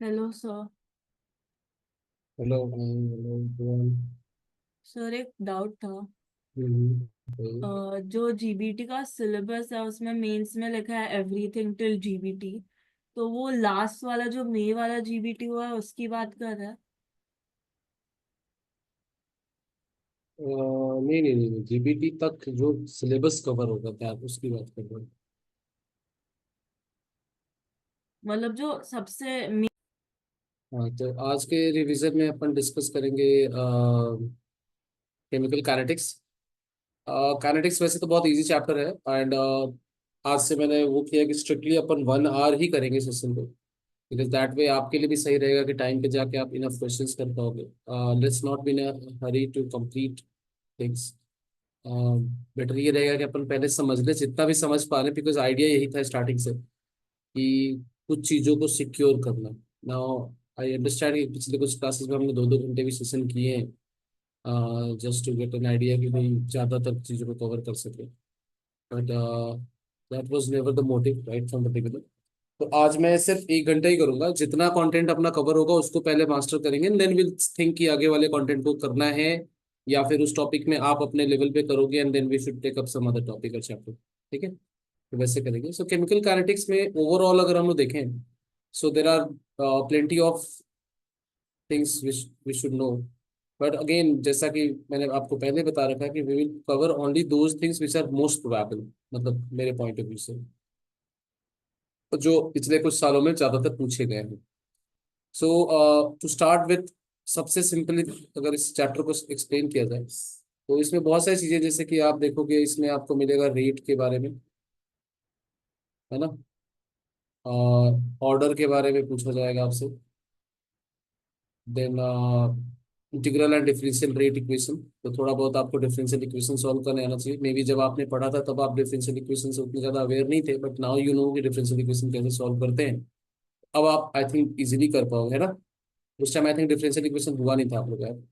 Hello sir. Hello hello everyone। Sir एक doubt था। हम्म। जो जीबीटी का सिलेबस है उसमें मेंस में लिखा है एवरीथिंग टिल जीबीटी। तो वो लास्ट वाला जो मई वाला जीबीटी हुआ है उसकी बात कर रहा है। नहीं नहीं नहीं, जीबीटी तक जो सिलेबस कवर होगा क्या आप उसकी बात कर रहे हो? मतलब जो सबसे हाँ, तो आज के रिवीजन में अपन डिस्कस करेंगे केमिकल काइनेटिक्स। काइनेटिक्स वैसे तो बहुत इजी चैप्टर है एंड आज से मैंने वो किया कि स्ट्रिक्टली अपन 1 आवर ही करेंगे सेशन को, बिकॉज दैट वे आपके लिए भी सही रहेगा कि टाइम पे जाके आप इनफ क्वेश्चंस कर पाओगे। Let's not be in hurry to complete things. Better ये रहेगा कि अपन पहले समझ ले जितना भी समझ पा रहे, बिकॉज आइडिया यही था स्टार्टिंग से कि कुछ चीज़ों को सिक्योर करना। नाउ आई अंडरस्टैंड कि पिछले कुछ क्लासेस में हमने 2-2 घंटे भी सेशन किए हैं just to get an idea कि भाई ज़्यादातर चीज़ों को कवर कर सके, but that was never the motive right from the beginning. तो आज मैं सिर्फ 1 घंटा ही करूंगा, जितना कंटेंट अपना कवर होगा उसको पहले मास्टर करेंगे, देन विल थिंक कि आगे वाले कंटेंट को करना है या फिर उस टॉपिक में आप अपने लेवल पे करोगे, and then we should take up some other topic और चैप्टर। ठीक है, तो वैसे करेंगे। सो केमिकल काइनेटिक्स में ओवरऑल अगर हम लोग देखें, so there are plenty of things we should know, but again जैसा कि मैंने आपको पहले बता रखा है कि we will cover only those things which are most probable, मतलब मेरे पॉइंट ऑफ व्यू से जो पिछले कुछ सालों में ज्यादातर पूछे गए हैं। सो टू स्टार्ट विथ, सबसे सिंपली अगर इस चैप्टर को एक्सप्लेन किया जाए तो इसमें बहुत सारी चीजें, जैसे कि आप देखोगे इसमें आपको मिलेगा रेट के बारे में, है ना, ऑर्डर के बारे में पूछा जाएगा आपसे, then integral and differential rate equation. तो थोड़ा बहुत आपको डिफरेंशियल इक्वेशन सॉल्व करने आना चाहिए। मे बी जब आपने पढ़ा था तब आप डिफरेंशियल इक्वेशन से उतने ज्यादा अवेयर नहीं थे, बट नाउ यू नो कि डिफरेंशियल इक्वेशन कैसे सॉल्व करते हैं। अब आप आई थिंक इजीली कर पाओगे, है ना। उस time I think differential equation हुआ नहीं था आप लोग यार,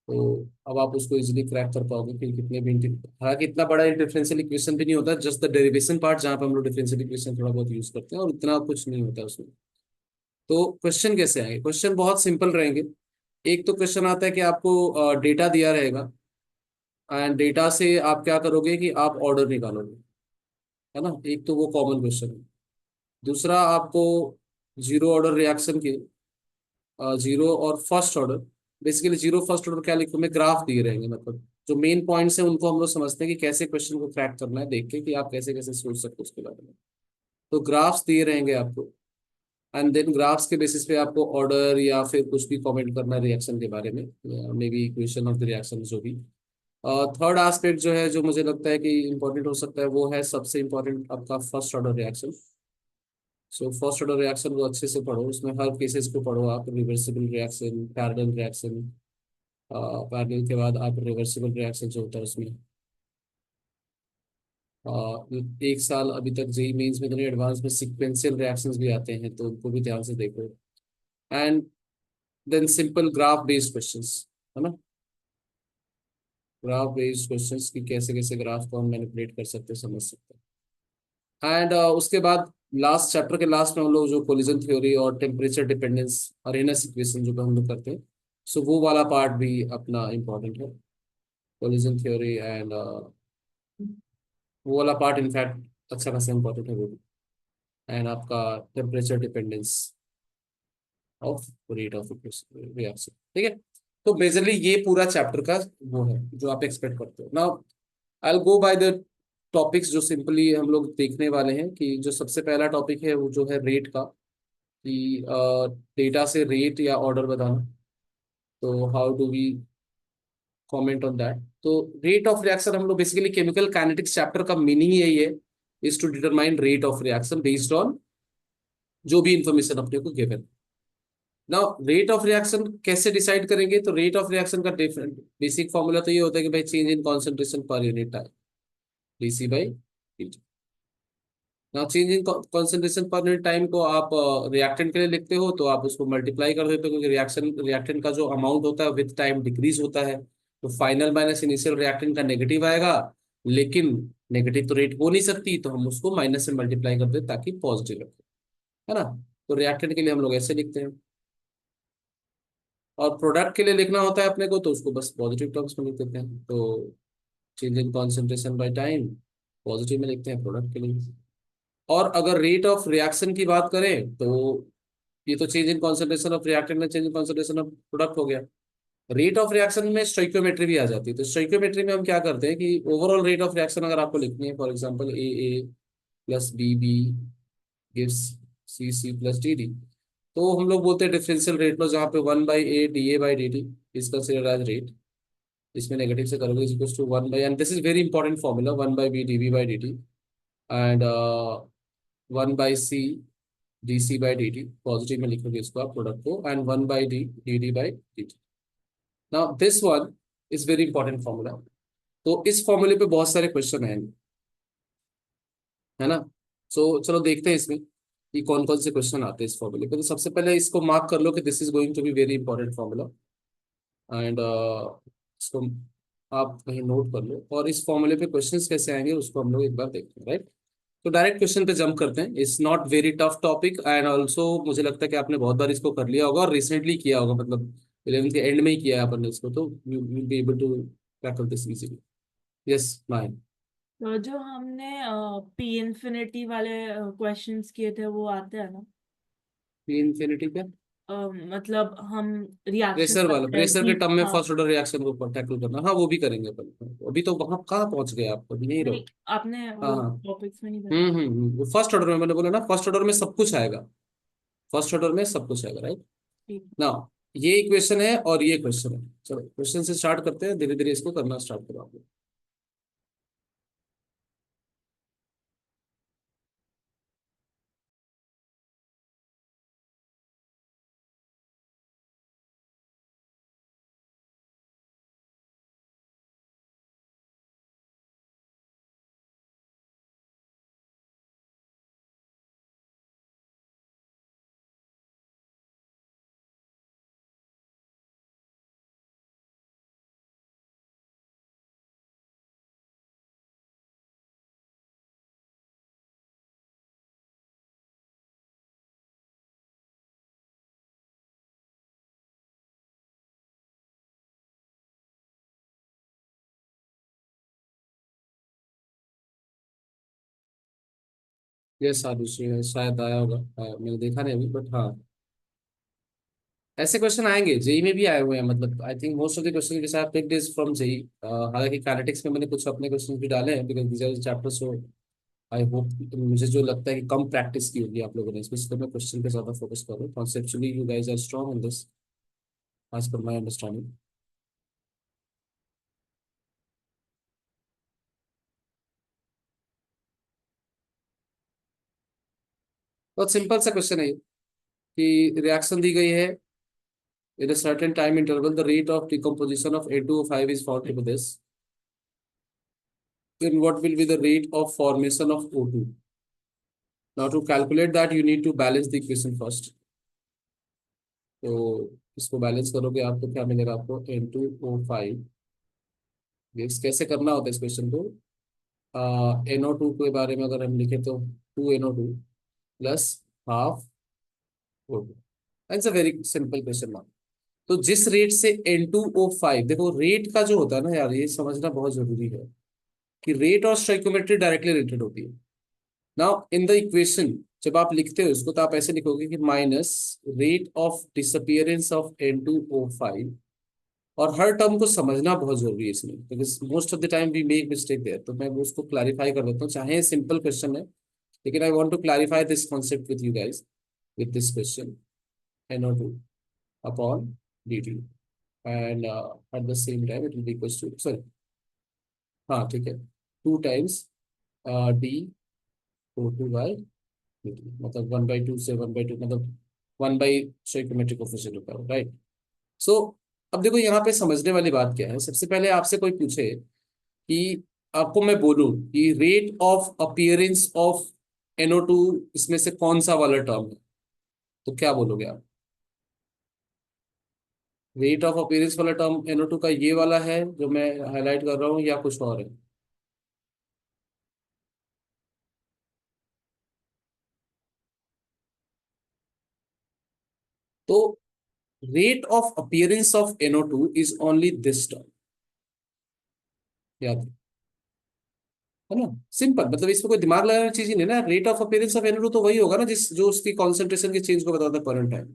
तो अब आप उसको इजीली क्रैक कर पाओगे। फिर कितने भी हालांकि इतना बड़ा डिफरेंशियल इक्वेशन भी नहीं होता, जस्ट द डेरिवेशन पार्ट जहाँ पे हम लोग डिफरेंशियल इक्वेशन थोड़ा बहुत यूज करते हैं, और इतना कुछ नहीं होता उसमें। तो क्वेश्चन कैसे आएंगे? क्वेश्चन बहुत सिंपल रहेंगे। एक तो क्वेश्चन आता है कि आपको डेटा दिया रहेगा, एंड डेटा से आप क्या करोगे कि आप ऑर्डर निकालोगे, है ना। एक तो वो कॉमन क्वेश्चन है। दूसरा आपको जीरो ऑर्डर रिएक्शन के, जीरो और first order, basically zero first order क्या लिखूं मैं, ग्राफ दिए रहेंगे, मतलब जो मेन पॉइंट्स हैं उनको हम लोग समझते हैं कि कैसे क्वेश्चन को क्रैक करना है, देख के कि आप कैसे कैसे सोच सकते हो उसके बारे में। तो ग्राफ्स दिए रहेंगे आपको, एंड देन ग्राफ्स के बेसिस पे आपको ऑर्डर या फिर कुछ भी कमेंट करना है रिएक्शन के बारे में, may be equation of the reaction जो भी। थर्ड एस्पेक्ट जो है, जो मुझे लगता है कि इंपॉर्टेंट हो सकता है, वो है सबसे इंपॉर्टेंट आपका first order reaction. So first order reaction वो अच्छे से पढ़ो, उसमें हर केसेस को पढ़ो आप, reversible reaction, parallel reaction, parallel के बाद आप रिवर्सिबल रिएक्शन जो होता है उसमें। एक साल अभी तक जेई मेंस में तो नहीं, एडवांस में सीक्वेंशियल रिएक्शंस भी आते हैं, तो उनको भी ध्यान से देखो। And then simple graph based questions, है ना। ग्राफ बेस्ड क्वेश्चंस की कैसे कैसे ग्राफ को हम मैनिपुलेट कर सकते हैं, समझ सकते हैं। एंड उसके बाद लास्ट चैप्टर के लास्ट में हम लोग जो कोलिजन थ्योरी और टेम्परेचर डिपेंडेंस और इनस इक्वेशन जो हम लोग करते हैं, सो वो वाला पार्ट भी अपना इम्पोर्टेंट है। कोलिजन थ्योरी एंड वो वाला पार्ट इनफैक्ट अच्छा खासा इम्पोर्टेंट है वो भी। एंड आपका temperature dependence of rate of reaction. ठीक है, तो बेसिकली ये पूरा चैप्टर का वो है जो आप एक्सपेक्ट करते हो। Now I go by the topics जो सिंपली हम लोग देखने वाले हैं, कि जो सबसे पहला टॉपिक है वो जो है रेट का, कि डेटा से रेट या ऑर्डर बताना। तो how do we comment on that. तो रेट ऑफ रिएक्शन हम लोग बेसिकली केमिकल काइनेटिक्स चैप्टर का मीनिंग यही है, is to determine rate of reaction based on जो भी इंफॉर्मेशन अपने को given. Now rate of reaction कैसे डिसाइड करेंगे? तो रेट ऑफ रिएक्शन का डिफरेंट बेसिक फॉर्मूला तो ये होता है कि भाई change in concentration per unit time, dc by dt। Now change in concentration per unit time को आप रिएक्टेंट के लिए लिखते हो तो आप उसको मल्टीप्लाई कर देते हो, क्योंकि रिएक्टेंट का जो अमाउंट होता है विद टाइम डिक्रीज होता है, तो फाइनल माइनस इनिशियल रिएक्टेंट का नेगेटिव आएगा। लेकिन नेगेटिव तो रेट हो नहीं सकती, तो हम उसको माइनस से मल्टीप्लाई कर देते ताकि पॉजिटिव रखे, है ना। तो रिएक्टेंट के लिए हम लोग ऐसे लिखते हैं, और प्रोडक्ट के लिए लिखना होता है अपने को तो उसको बस पॉजिटिव टर्म्स में लिख देते हैं। तो change in concentration by time positive में लिखते हैं प्रोडक्ट के लिए। और अगर रेट ऑफ रिएक्शन की बात करें तो ये तो change in concentration of reactant में change in concentration of product हो गया। रेट ऑफ रिएक्शन में स्टोइकियोमेट्री भी आ जाती है। तो स्टोइकियोमेट्री में हम क्या करते हैं कि ओवरऑल रेट ऑफ रिएक्शन अगर आपको लिखनी है, for example A plus B gives C plus D, तो हम लोग बोलते हैं डिफरेंशियल रेट लो, जहाँ पे 1/a dA/dt is considered as rate. इसमें नेगेटिव से करोगे equals to 1 by, and this is very important formula, 1/b/dv/dt and 1/c/dc/dt, positive में लिखोगे इसको आप प्रोडक्ट को, and 1/d/dt। Now this one is very important formula. तो इस फॉर्मूले पे बहुत सारे क्वेश्चन हैं, है ना। चलो देखते हैं इसमें कि कौन कौन से क्वेश्चन आते हैं इस फॉर्मूले पे। तो सबसे पहले इसको मार्क कर लो कि this is going to be very important formula, and इसको आप कहीं नोट कर लो। और इस फॉर्मूले पे क्वेश्चंस कैसे आएंगे उसको हम लोग एक बार देखते हैं, राइट। तो डायरेक्ट क्वेश्चन पे जंप करते हैं। It's not very tough topic, and also मुझे लगता है कि आपने बहुत बार इसको कर लिया होगा और रिसेंटली किया होगा, मतलब 11th के एंड में ही किया है अपन ने इसको, तो you will be able to tackle this easily. Yes mine. तो जो हमने पी इंफिनिटी वाले क्वेश्चंस किए थे वो आते हैं ना? इन्फिनिटी पे मतलब हम रिएक्शन प्रेशर वाला, करते हैं प्रेशर के हीट। टर्म में हाँ। फर्स्ट ऑर्डर रिएक्शन को टैकल करना, हाँ वो भी करेंगे अपन। अभी तो वहां कहाँ पहुंच गए आप, अभी नहीं नहीं, रहो। आपने हाँ वो हाँ। टॉपिक्स में नहीं बताया। वो फर्स्ट ऑर्डर में मैंने बोला ना, फर्स्ट ऑर्डर में सब कुछ आएगा। फर्स्ट ऑर्डर में सब कुछ आएगा, राइट। ठीक। ना, ये इक्वेशन है और ये क्वेश्चन है। चलो क्वेश्चन से स्टार्ट करते हैं, धीरे धीरे इसको करना स्टार्ट करो आप लोग। ये सारी शायद आया होगा, मैंने देखा नहीं अभी, बट हाँ ऐसे क्वेश्चन आएंगे। जेई में भी आए हुए हैं, मतलब I think most of the question which I have picked is from JEE. हालांकि काइनेटिक्स में मैंने कुछ अपने क्वेश्चन भी डाले हैं, because these are chapters, so I hope, मुझे जो लगता है कि कम प्रैक्टिस की होगी आप लोगों ने इसमें, तो मैं क्वेश्चन पे ज्यादा फोकस कर रहा हूँ। Conceptually you guys are strong in this as per my understanding. बहुत सिंपल सा क्वेश्चन है ये, कि रिएक्शन दी गई है in a certain time interval, the rate of decomposition of A2O5 is found to be this. Then what will be the rate of formation of O2? Now to calculate that, you need to balance the equation first. तो इसको balance करोगे आप तो क्या मिलेगा आपको, N2O5। इस कैसे करना होता है इस क्वेश्चन को, NO2 के बारे में अगर हम लिखे तो 2NO2 plus half O2। It's a very simple question ना। तो जिस रेट से N2O5, देखो रेट का जो होता है ना यार, ये समझना बहुत जरूरी है कि रेट और स्टोइकियोमेट्री डायरेक्टली रिलेटेड होती है। नाउ इन द इक्वेशन जब आप लिखते हो इसको, तो आप ऐसे लिखोगे कि minus rate of disappearance of N2O5। और हर टर्म को समझना बहुत जरूरी है इसमें, because most of the time we make mistake there. तो मैं वो उसको क्लैरिफाई कर देता हूँ, चाहे सिंपल क्वेश्चन है, लेकिन I want to clarify this concept with you guys with this question. NO2 upon dt, and at the same time it will be equal to, sorry, हाँ ठीक है, 2 times D O2 by dt, मतलब 1/2 से 1/2, मतलब 1 by stoichiometric coefficient होता है, right. सो अब देखो यहाँ पे समझने वाली बात क्या है। सबसे पहले आपसे कोई पूछे कि आपको मैं बोलूं कि rate of appearance of NO2 इसमें से कौन सा वाला टर्म है, तो क्या बोलोगे आप। रेट ऑफ अपीयरेंस वाला टर्म NO2 का ये वाला है जो मैं हाईलाइट कर रहा हूँ, या कुछ और है। तो rate of appearance of NO2 is only this term, याद है ना। सिंपल, मतलब इसमें कोई दिमाग लगाने की चीज ही नहीं ना। Rate of appearance of NO2 तो वही होगा ना जिस जो उसकी कॉन्सेंट्रेशन के चेंज को बताता है पर टाइम।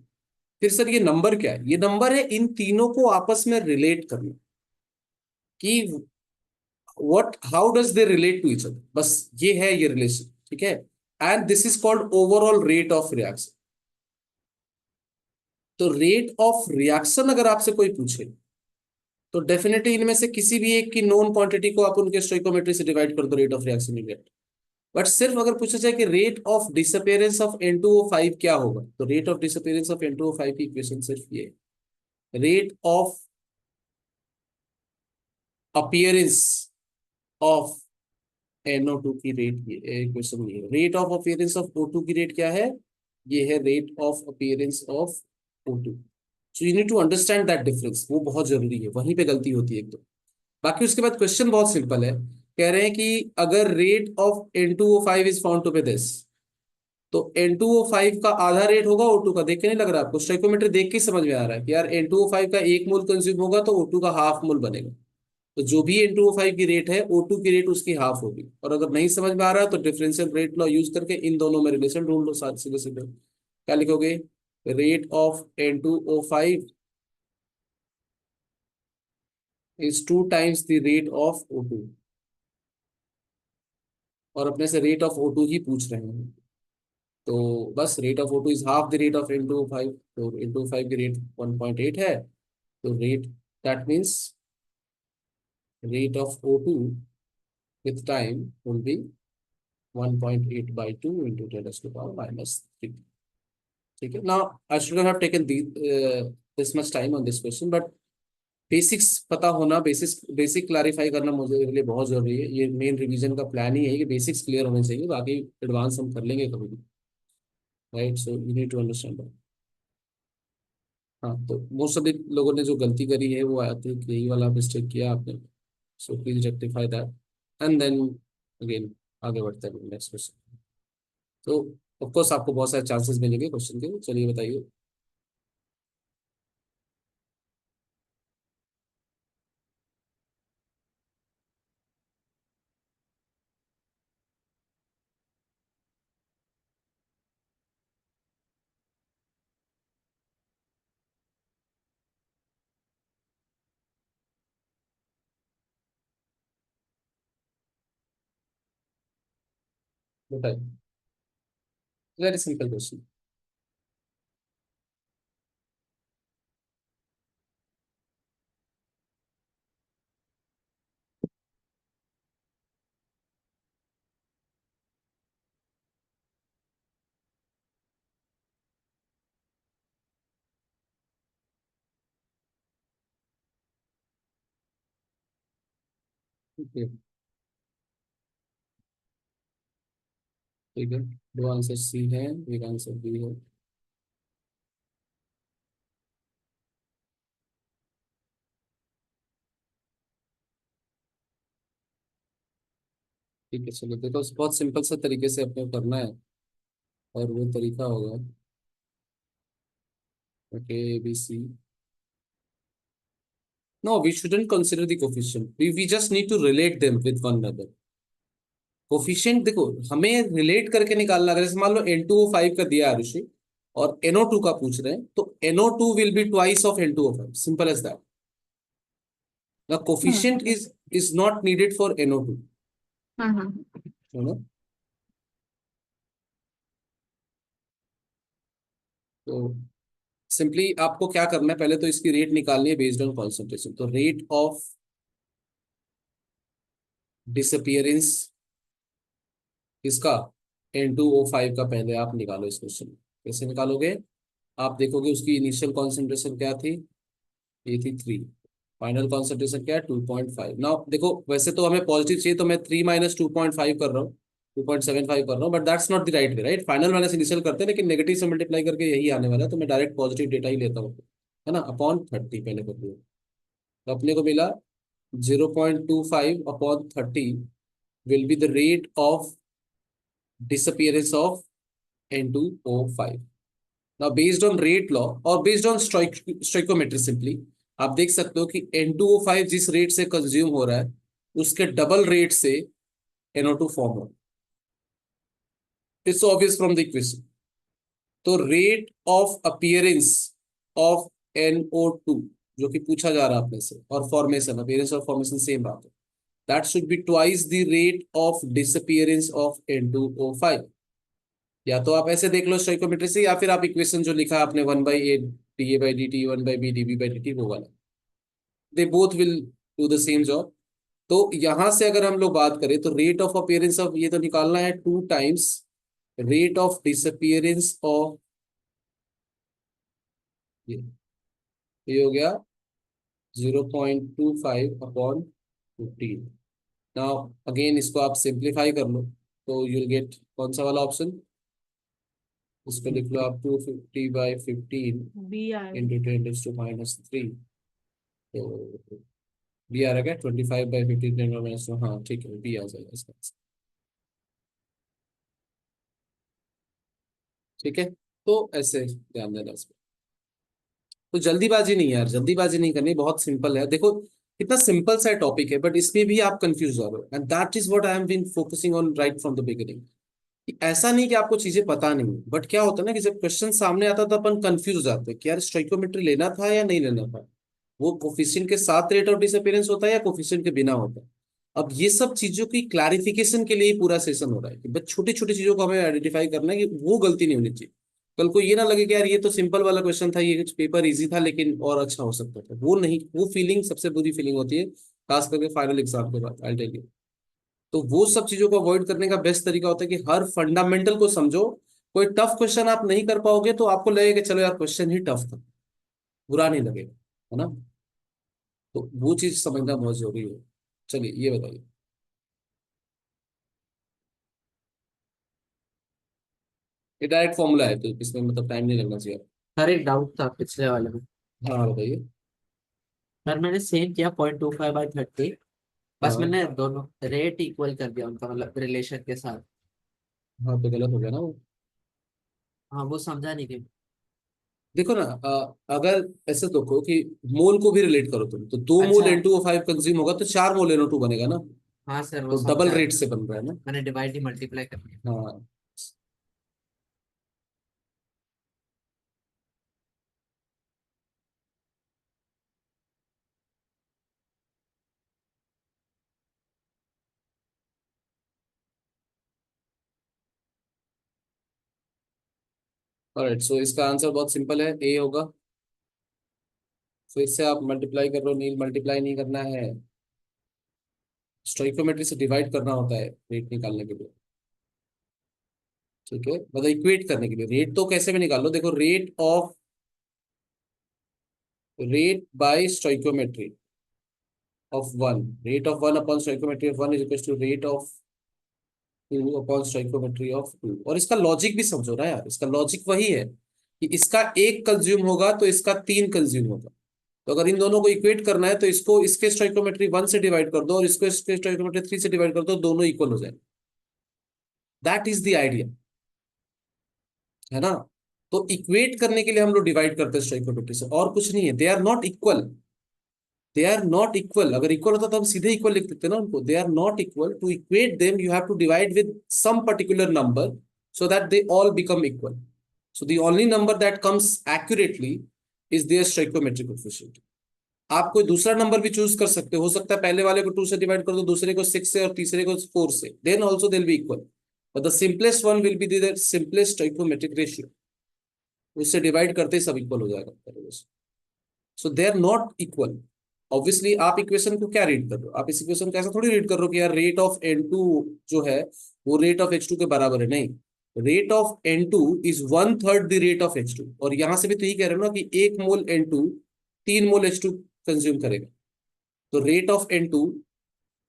फिर सर ये नंबर क्या है? ये नंबर है इन तीनों को आपस में रिलेट करना, कि what how does they relate to each other, बस ये है ये रिलेशन, ठीक है। And this is called overall rate of reaction. तो रेट ऑफ रिएक्शन अगर आपसे कोई पूछे तो डेफिनेटली इनमें से किसी भी एक की नोन क्वांटिटी को आप उनके स्टोइकोमेट्री से डिवाइड कर दो, rate of reaction you get. But सिर्फ अगर पूछा जाए कि rate of disappearance of N2O5 क्या होगा, तो rate of disappearance of N2O5 की इक्वेशन सिर्फ ये, rate of appearance of NO2 की रेट, ये इक्वेशन ये है। Rate of appearance of O2 की रेट क्या है? ये है rate of appearance of O2। So you need to understand that difference, वो बहुत जरूरी है, वहीं पे गलती होती है एक तो। बाकी उसके बाद क्वेश्चन बहुत सिंपल है। कह रहे हैं कि अगर rate of N2O5 is found to be this, तो N2O5 का आधा रेट होगा O2 का। देख के नहीं लग रहा आपको? स्टोइकोमेट्री देख के ही समझ में आ रहा है कि यार N2O5 का 1 मोल कंज्यूम होगा तो O2 का हाफ मोल बनेगा। तो जो भी N2O5 की रेट है O2 की रेट उसकी हाफ होगी। और अगर नहीं समझ में आ रहा है तो डिफरेंशियल रेट लॉ यूज करके इन दोनों में रिलेशन ढूंढ लो साथ, सीधे सीधे क्या लिखोगे? Rate of N2O5 is 2 times the rate of O2। और अपने से रेट ऑफ O2 ही पूछ रहे हैं, तो बस rate of O2 is half the rate of N2O5। तो N2O5 की रेट 1.8 है, तो rate that means rate of O2 with time will be 1.8 by 2 into 10 to the power minus 3. ठीक है। Now I should have taken this much time on this question, but basics पता होना, basic clarify करना मुझे मेरे लिए बहुत जरूरी है। ये मेन रिवीजन का प्लान ही है कि बेसिक्स क्लियर होने चाहिए, बाकी एडवांस हम कर लेंगे कभी भी, right. So you need to understand that. हाँ, तो मोस्ट ऑफ द लोगों ने जो गलती करी है वो आई थिंक यही वाला मिस्टेक किया आपने। So please rectify that and then again आगे बढ़ते हैं नेक्स्ट क्वेश्चन। तो ऑफ कोर्स आपको बहुत सारे चांसेस मिलेंगे क्वेश्चन के। चलिए बताइए। बताइए। Very simple question. ठीक है, ठीक है। दो आंसर सी है, एक आंसर बी है। ठीक है, चलो देखो बहुत सिंपल सा तरीके से अपने को करना है, और वो तरीका होगा okay B C. No, we shouldn't consider the coefficient, we just need to relate them with one another. Coefficient देखो हमें रिलेट करके निकालना। अगर जैसे मान लो N2O5 का दिया है ऋषि और NO2 का पूछ रहे हैं, तो NO2 will be twice of N2O5, simple as that. The coefficient hmm is not needed for NO2, hmm you know. तो सिंपली आपको क्या करना है, पहले तो इसकी रेट निकालनी है बेस्ड ऑन कॉन्सेंट्रेशन। तो रेट ऑफ डिसअपियरेंस इसका N2O5 का पहले आप निकालो इस क्वेश्चन में। कैसे निकालोगे? आप देखोगे उसकी इनिशियल कॉन्सेंट्रेशन क्या थी, ये थी 3। फाइनल कॉन्सेंट्रेशन क्या है, 2.5। नाउ देखो वैसे तो हमें पॉजिटिव चाहिए, तो मैं 3 माइनस 2.5 कर रहा हूँ, 2.75 कर रहा हूँ, but that's not the right way, right. Final minus initial करते हैं, लेकिन नेगेटिव से मल्टीप्लाई करके यही आने वाला है, तो मैं डायरेक्ट पॉजिटिव डेटा ही लेता हूँ, है ना। अपॉन 30 पहले कर दिया, तो अपने को मिला 0.25/30 will be the rate of disappearance of N2O5, now based on rate law और बेस्ड ऑन स्टोइकोमेट्री सिंपली आप देख सकते हो कि N2O5 जिस रेट से कंज्यूम हो रहा है उसके डबल रेट से NO2 फॉर्म हो। It's obvious from the equation. तो rate of appearance of NO2 जो कि पूछा जा रहा है अपने से, और फॉर्मेशन, अपीयरेंस और फॉर्मेशन सेम बात है, that should be twice the rate of disappearance of N2O5। या तो आप ऐसे देख लो स्टोइकोमेट्री से, या फिर आप इक्वेशन जो लिखा आपने 1/a da/dt 1/b db/dt वो वाला, they both will do the same job. तो यहां से अगर हम लोग बात करें तो रेट ऑफ अपीयरेंस ऑफ ये तो निकालना है 2 times rate of disappearance of, ये हो गया 0.25/15। नाउ अगेन इसको आप सिंप्लीफाई कर लो तो यूल गेट कौन सा वाला ऑप्शन, इसको लिख लो आप 250/15 बी आएगा। इंटू 10⁻³ तो बी आ रहा है, 25/15 हाँ ठीक है, बी आ जाएगा इसका आंसर। ठीक है, तो ऐसे ध्यान देना इसमें। तो जल्दीबाजी नहीं यार, जल्दीबाजी नहीं करनी, बहुत सिंपल है। देखो कितना सिंपल सा टॉपिक है, बट इसमें भी आप कंफ्यूज हो रहे हो, and that is what I am been focusing on right from the beginning. ऐसा नहीं कि आपको चीजें पता नहीं, बट क्या होता है ना कि जब क्वेश्चन सामने आता है तो अपन कंफ्यूज हो जाते हैं कि यार स्टोइकोमेट्री लेना था या नहीं लेना था, वो कोफिशिएंट के साथ रेट ऑफ डिसअपीयरेंस होता है या कोफिशिएंट के बिना होता है। अब ये सब चीजों की क्लैरिफिकेशन के लिए ही पूरा सेशन हो रहा है कि बस छोटी छोटी चीजों को हमें आइडेंटिफाई करना है कि वो गलती नहीं होनी चाहिए। कल को ये ना लगे कि यार ये तो सिंपल वाला क्वेश्चन था, ये पेपर इजी था लेकिन और अच्छा हो सकता था, वो नहीं, वो फीलिंग सबसे बुरी फीलिंग होती है, खास करके फाइनल एग्जाम के बाद, आई टेल यू। तो वो सब चीजों को अवॉइड करने का बेस्ट तरीका होता है कि हर फंडामेंटल को समझो। कोई टफ क्वेश्चन आप नहीं कर पाओगे तो आपको लगेगा कि चलो यार क्वेश्चन ही टफ था, बुरा नहीं लगेगा, है ना। तो वो चीज समझना बहुत जरूरी है। चलिए ये बताइए। ये डायरेक्ट फॉर्मूला है तो इसमें मतलब टाइम नहीं लगना चाहिए। सर एक डाउट था पिछले वाले में। हाँ हाँ, बताइए। सर मैंने सेम किया 0.25/30। बस हाँ मैंने दोनों रेट इक्वल कर दिया उनका, मतलब रिलेशन के साथ। हाँ, तो गलत हो गया ना वो। हाँ वो समझा नहीं कि। देखो ना, अगर ऐसे तो कहो कि मोल को भी रिलेट करो तुम, तो 2 मोल अच्छा। N2O5 कंज्यूम होगा तो 4 मोल NO2 बनेगा ना। हाँ सर वो तो डबल समझा। रेट से बन रहा है ना। मैंने डिवाइड ही मल्टीप्लाई कर दिया। हाँ। ऑलराइट, सो इसका आंसर बहुत सिंपल है, ए होगा। फिर से आप मल्टीप्लाई कर रहे हो, नील मल्टीप्लाई नहीं करना है, स्टोइकोमेट्री से डिवाइड करना होता है रेट निकालने के लिए। ठीक है, मतलब इक्वेट करने के लिए रेट तो कैसे भी निकाल लो। देखो rate by stoichiometry of one, rate of one upon stoichiometry of one is equal to rate of 2 upon stoichiometry of 2। और इसका लॉजिक भी समझो ना यार, इसका लॉजिक वही है कि इसका एक कंज्यूम होगा तो इसका 3 कंज्यूम होगा। तो अगर इन दोनों को इक्वेट करना है तो इसको इसके स्टोइकोमेट्री 1 से डिवाइड कर दो और इसको इसके स्टोइकोमेट्री 3 से डिवाइड कर दो, दोनों इक्वल हो जाए। दैट इज द आइडिया, है ना। तो इक्वेट करने के लिए हम लोग डिवाइड करते हैं स्टोइकोमेट्री से, और कुछ नहीं है। They are not equal, they are not equal. अगर इक्वल होता तो हम सीधे इक्वल लिख देते ना उनको। They are not equal, to equate them you have to divide with some particular number so that they all become equal. So the only number that comes accurately is their stoichiometric coefficient. आप कोई दूसरा number भी choose कर सकते हो सकता है पहले वाले को 2 से डिवाइड कर दो, दूसरे को 6 से और तीसरे को 4 से, then also they will be equal, but the simplest one will be the simplest stoichiometric ratio. उससे डिवाइड करते ही सब इक्वल हो जाएगा। So they are not equal. Obviously आप इक्वेशन को क्या रीड कर रहे हो, आप इस इक्वेशन को ऐसा थोड़ी रीड कर रहे हो कि यार रेट ऑफ N2 जो है वो रेट ऑफ H2 के बराबर है, नहीं। Rate of N2 is 1/3 the rate of H2, और यहां से भी तो यही कह रहे हो ना कि 1 मोल N2 3 मोल H2 कंज्यूम करेगा। तो रेट ऑफ N2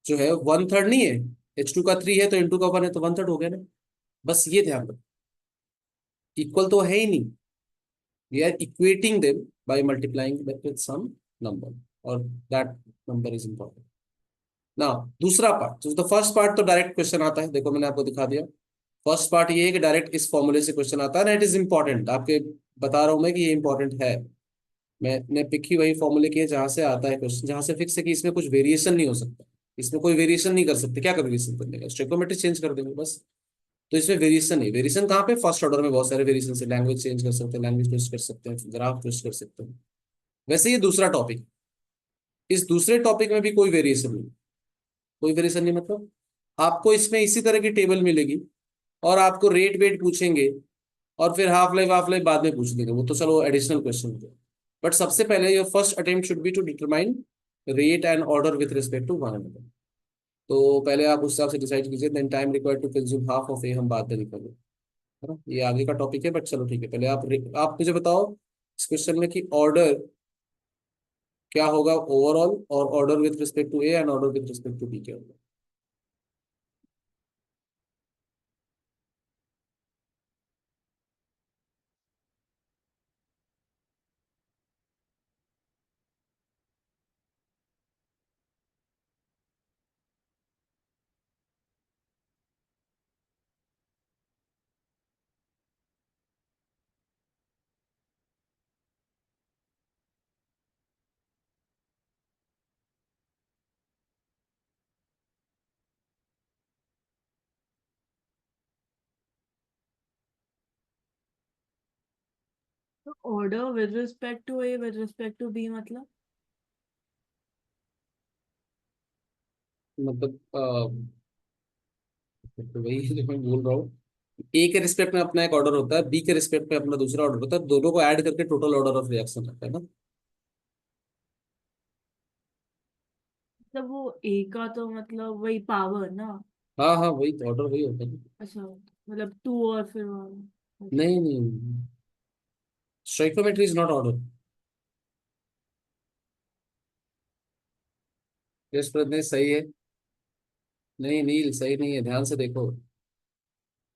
जो है 1/3 नहीं है, H2 का 3 है तो N2 का 1 है तो 1/3 हो गया ना। बस ये ध्यान रखो, इक्वल तो है ही नहीं। We are equating them by multiplying that with some number, or that number is important. Now दूसरा पार्ट, तो फर्स्ट पार्ट तो डायरेक्ट क्वेश्चन आता है, देखो मैंने आपको दिखा दिया। फर्स्ट पार्ट ये है कि डायरेक्ट इस फॉर्मूले से क्वेश्चन आता है ना, इट इज इंपॉर्टेंट, आपके बता रहा हूं मैं कि ये इंपॉर्टेंट है। मैंने पिक ही वही फॉर्मूले किए जहां से आता है क्वेश्चन, जहां से फिक्स है कि इसमें कुछ वेरिएशन नहीं हो सकता, इसमें कोई वेरिएशन नहीं कर सकते। क्या कर वेरिएशन करने का, स्टोइकोमेट्री चेंज कर देंगे बस। तो इसमें वेरिएशन नहीं, वेरिएशन कहाँ पे, फर्स्ट ऑर्डर में बहुत सारे वेरिएशन है, लैंग्वेज चेंज कर सकते हैं, लैंग्वेज ट्विस्ट कर सकते हैं, ग्राफ ट्विस्ट कर सकते हैं। वैसे ये दूसरा टॉपिक, इस दूसरे टॉपिक में भी कोई वेरिएशन नहीं। कोई वेरिएशन नहीं मतलब आपको इसमें इसी तरह की टेबल मिलेगी और आपको रेट वेट पूछेंगे, और फिर हाफ लाइफ बाद में पूछ देंगे, वो तो चलो एडिशनल क्वेश्चन थे। बट सबसे पहले your first attempt should be to determine rate and order with respect to one another. तो पहले आप उस हिसाब से डिसाइड कीजिए, then time required to consume half of A हम बाद में निकालेंगे, है ना। ये आगे का टॉपिक है, बट चलो ठीक है, पहले आप मुझे बताओ इस क्वेश्चन में कि ऑर्डर क्या होगा ओवरऑल, और order with respect to A and order with respect to B क्या होगा। तो order with respect to A with respect to B मतलब? मतलब तो वही जो मैं बोल रहा हूँ, ए के रिस्पेक्ट में अपना एक ऑर्डर होता है, बी के रिस्पेक्ट में अपना दूसरा ऑर्डर होता है, दोनों को ऐड करके टोटल ऑर्डर ऑफ रिएक्शन आता है ना। मतलब वो ए का तो मतलब वही पावर ना। हाँ हाँ, वही तो ऑर्डर वही होता है ना। अच्छा, मतलब टू और फिर वन। नहीं नहीं, stoichiometry is not order. Yes प्रश्न सही है। नहीं नील सही नहीं है, ध्यान से देखो,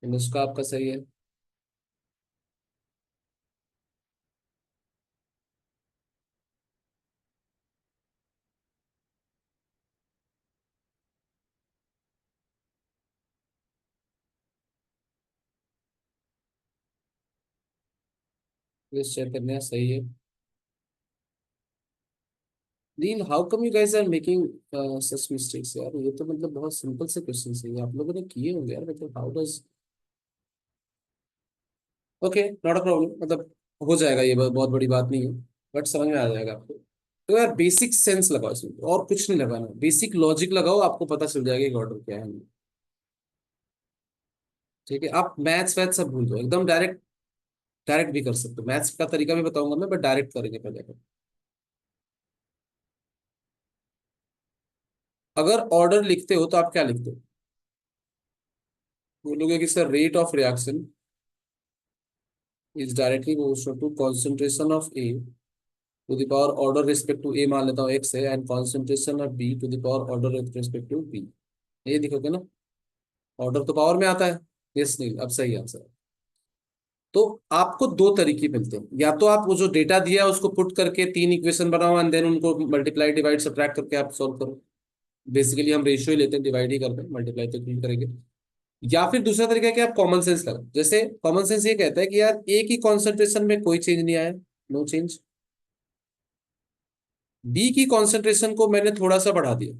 नुस्खा आपका सही है। यस चैतन्य सही है। Neel how come you guys are making such mistakes यार, ये तो मतलब बहुत सिंपल से क्वेश्चन है, ये आप लोगों ने किए होंगे यार, मतलब how does. Okay not a problem, मतलब हो जाएगा, ये बहुत बड़ी बात नहीं है, बट समझ में आ जाएगा आपको। तो यार बेसिक सेंस लगाओ इसमें, और कुछ नहीं लगाना, बेसिक लॉजिक लगाओ, आपको पता चल जाएगा कि ऑर्डर क्या है। ठीक है, आप मैथ्स वैथ सब भूल जाओ एकदम, डायरेक्ट डायरेक्ट भी कर सकते हो, मैथ्स का तरीका भी बताऊंगा मैं, बट डायरेक्ट करेंगे पहले। अगर ऑर्डर लिखते हो तो आप क्या लिखते हो, बोलोगे कि sir rate of reaction is directly proportional to concentration of A to the power order respect to A, मान लेता हूँ एक्स है, and concentration of B to the power order with respect to B. ये लिखोगे ना, order तो power में आता है। यस नहीं, अब सही आंसर। तो आपको दो तरीके मिलते हैं, या तो आप वो जो डेटा दिया है उसको पुट करके तीन इक्वेशन बनाओ एंड देन उनको मल्टीप्लाई डिवाइड सब्ट्रैक्ट करके आप सॉल्व करो। बेसिकली हम रेशियो ही लेते हैं, डिवाइड ही करते हैं, मल्टीप्लाई तो क्यों करेंगे। या फिर दूसरा तरीका है कि आप कॉमन सेंस लगाओ, जैसे कॉमन सेंस ये कहता है कि यार ए की कॉन्सेंट्रेशन में कोई चेंज नहीं आया, नो चेंज। बी की कॉन्सेंट्रेशन को मैंने थोड़ा सा बढ़ा दिया,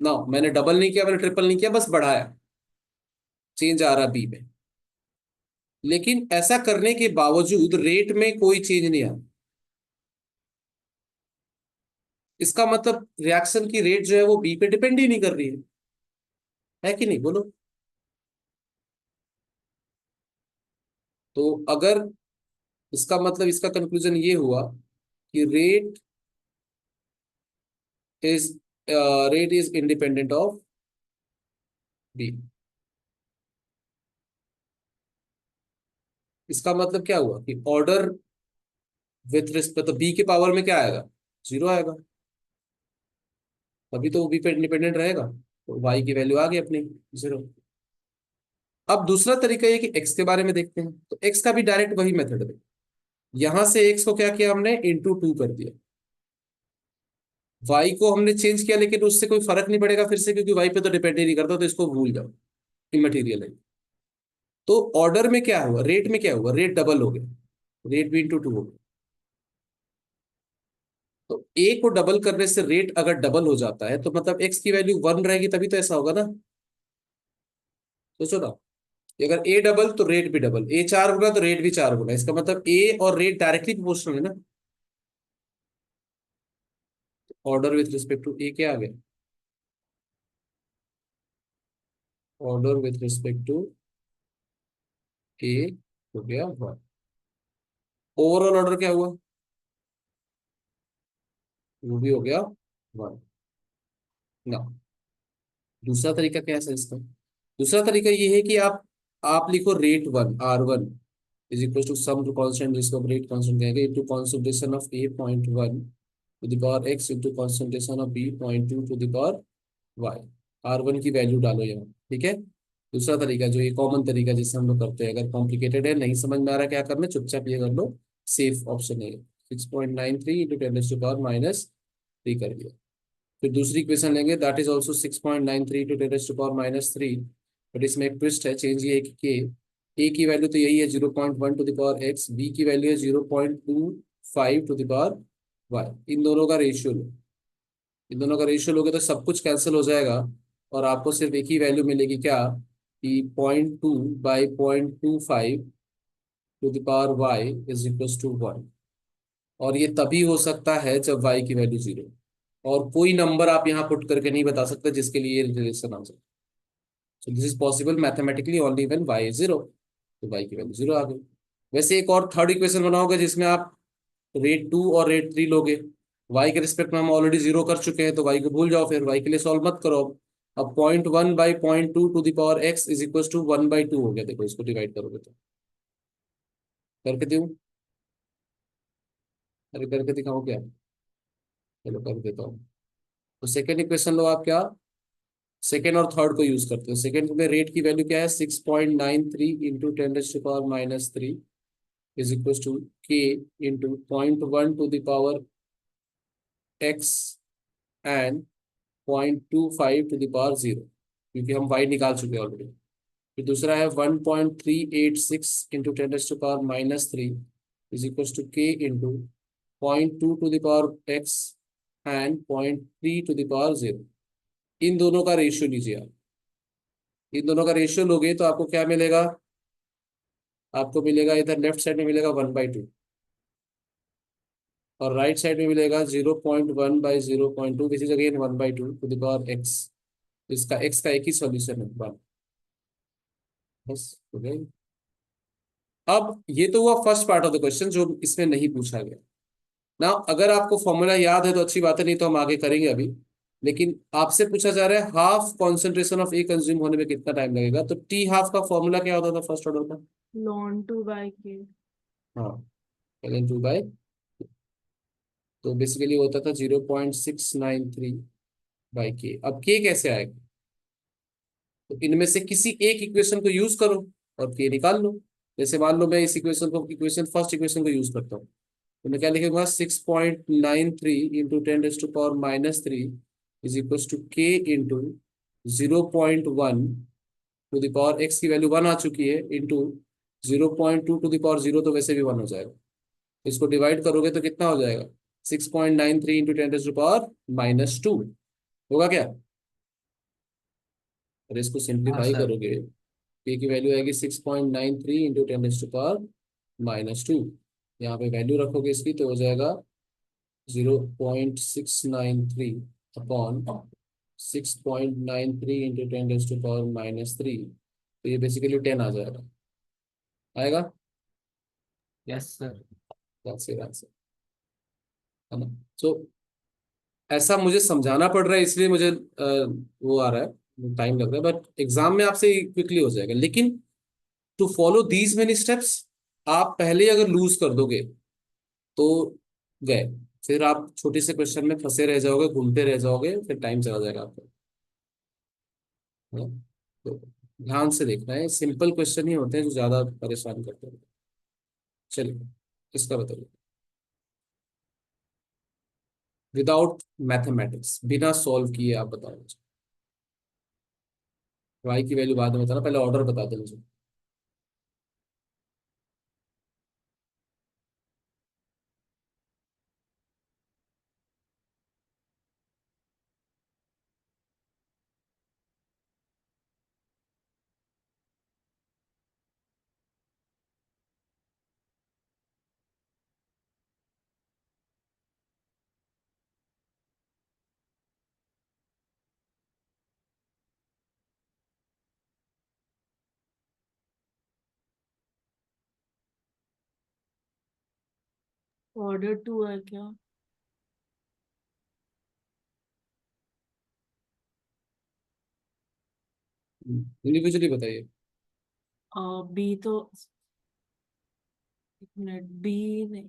ना मैंने डबल नहीं किया, मैंने ट्रिपल नहीं किया, बस बढ़ाया, चेंज आ रहा बी में। लेकिन ऐसा करने के बावजूद रेट में कोई चेंज नहीं आया, इसका मतलब रिएक्शन की रेट जो है वो बी पे डिपेंड ही नहीं कर रही है कि नहीं, बोलो। तो अगर इसका मतलब, इसका कंक्लूजन ये हुआ कि is rate is independent of B. इसका मतलब क्या हुआ कि ऑर्डर विथ रिस्पेक्ट, तो बी के पावर में क्या आएगा, जीरो आएगा, तभी तो वो बी पे इंडिपेंडेंट रहेगा, तो वाई की वैल्यू आ गई अपनी, जीरो। अब दूसरा तरीका ये कि एक्स के बारे में देखते हैं, तो एक्स का भी डायरेक्ट वही मेथड है। यहां से एक्स को क्या किया हमने, इंटू टू कर दिया। वाई को हमने चेंज किया, लेकिन उससे कोई फर्क नहीं पड़ेगा फिर से, क्योंकि वाई पे तो डिपेंड ही नहीं करता, तो इसको भूल जाओ, इमटेरियल है। तो ऑर्डर में क्या हुआ, रेट में क्या हुआ, रेट डबल हो गया, रेट भी इंटू टू हो गया। तो ए को डबल करने से रेट अगर डबल हो जाता है तो मतलब एक्स की वैल्यू वन रहेगी, तभी तो ऐसा होगा ना। सोचो ना, अगर ए डबल तो रेट भी डबल, ए चार गुना तो रेट भी चार गुना, इसका मतलब ए और रेट डायरेक्टली प्रोपोर्शनल है ना। ऑर्डर विथ रिस्पेक्ट टू ए क्या आ गया, ऑर्डर विथ रिस्पेक्ट टू ए हो गया वन। ओवरऑल ऑर्डर क्या हुआ, वो भी हो गया वन ना। दूसरा तरीका क्या है सर इसका, दूसरा तरीका ये है कि आप लिखो rate one R one is equal to some to constant, जिसको हम रेट कांस्टेंट कहेंगे, into concentration of A point one to the power X into concentration of B point two to the power Y. R one की value डालो यहाँ, ठीक है। दूसरा तरीका जो ये कॉमन तरीका जिससे हम लोग करते हैं, अगर कॉम्प्लिकेटेड है नहीं समझ में आ रहा क्या करना, चुपचाप ये कर लो, सेफ ऑप्शन है 6.93 into ten to power minus three कर दिया। फिर दूसरी इक्वेशन लेंगे, that is also 6.93 to ten to power minus three, but इसमें एक ट्विस्ट है, चेंज ये है कि के ए की वैल्यू तो यही है 0.1 to the power X, B की वैल्यू है 0.25 टू द पावर वाई। इन दोनों का रेशियो लो, इन दोनों का रेशियो लोगे तो सब कुछ कैंसिल हो जाएगा और आपको सिर्फ एक ही वैल्यू मिलेगी, क्या कि 0.2/0.25 to the power Y is equal to one. और ये तभी हो सकता है जब वाई की वैल्यू जीरो, और कोई नंबर आप यहाँ पुट करके नहीं बता सकते जिसके लिए ये रिलेशन आ जाए। So this is possible mathematically only when Y is zero, तो वाई की वैल्यू जीरो आ गई। वैसे एक और थर्ड इक्वेशन बनाओगे जिसमें आप रेट टू और रेट थ्री लोगे, वाई के रिस्पेक्ट में हम ऑलरेडी जीरो कर चुके हैं तो वाई को भूल जाओ, फिर वाई के लिए सॉल्व मत करो। अब 0.1/0.2 to the power X is equal to 1/2 हो गया, देखो इसको डिवाइड करोगे तो करके दूं, अरे करके दिखाऊं क्या, चलो कर देता हूँ। तो सेकेंड इक्वेशन लो आप, क्या सेकेंड और थर्ड को यूज करते हो। सेकेंड में रेट की वैल्यू क्या है 6.93 into ten to power minus three is equal to k into 0.1 to the power x and 0.25 to the power zero, क्योंकि हम वाई निकाल चुके हैं ऑलरेडी। फिर दूसरा है 1.386 into ten to power minus three is equal to k into 0.2 to the power x and 0.3 to the power zero. इन दोनों का रेशियो लीजिए आप, इन दोनों का रेशियो लोगे तो आपको क्या मिलेगा, आपको मिलेगा इधर लेफ्ट साइड में मिलेगा 1/2 और राइट साइड में मिलेगा 0.1/0.2 which is again 1/2 to the power X. इसका एक्स का एक ही सॉल्यूशन है वन, बस हो गई। अब ये तो हुआ first part of the question जो इसमें नहीं पूछा गया ना। अगर आपको फॉर्मूला याद है तो अच्छी बात है, नहीं तो हम आगे करेंगे अभी। लेकिन आपसे पूछा जा रहा है half concentration of A consume होने में कितना टाइम लगेगा, तो टी हाफ का फॉर्मूला क्या होता था फर्स्ट ऑर्डर का, ln 2/k। हाँ ln 2/, तो बेसिकली होता था 0.693/k। अब के कैसे आएगा, तो इनमें से किसी एक इक्वेशन को यूज करो और के निकाल लो। जैसे मान लो मैं इस इक्वेशन को, इक्वेशन फर्स्ट इक्वेशन को यूज करता हूँ, तो मैं क्या लिखूंगा 6.93 into ten raise to power minus three is equal to k into 0.1 to the power x की वैल्यू वन आ चुकी है into 0.2 to the power zero, तो वैसे भी वन हो जाएगा। इसको डिवाइड करोगे तो कितना हो जाएगा 6.93 into ten raise to power minus two होगा क्या। और इसको हाँ सिंप्लीफाई सर। करोगे, p की वैल्यू आएगी 6.93 into ten raise to power minus two. यहाँ पे वैल्यू रखोगे इसकी तो हो जाएगा 0.693 upon 6.93 into ten raise to power minus three, तो ये बेसिकली 10 आ जाएगा, आएगा। Yes sir. That's your answer, है ना। सो ऐसा मुझे समझाना पड़ रहा है इसलिए मुझे वो आ रहा है, टाइम लग रहा है, बट एग्जाम में आपसे क्विकली हो जाएगा। लेकिन to follow these many steps, आप पहले अगर लूज कर दोगे तो गए, फिर आप छोटे से क्वेश्चन में फंसे रह जाओगे, घूमते रह जाओगे, फिर टाइम चला जाएगा आपका, है ना? तो ध्यान से देखना है, सिंपल क्वेश्चन ही होते हैं जो ज्यादा परेशान करते हैं। चलिए इसका बताइए, विदाउट मैथमेटिक्स, बिना सॉल्व किए आप बताओ मुझे। वाई की वैल्यू बाद में बताना, पहले ऑर्डर बता दो मुझे। ऑर्डर 2 है क्या? इंडिविजुअली बताइए। बी तो, एक मिनट, बी नहीं।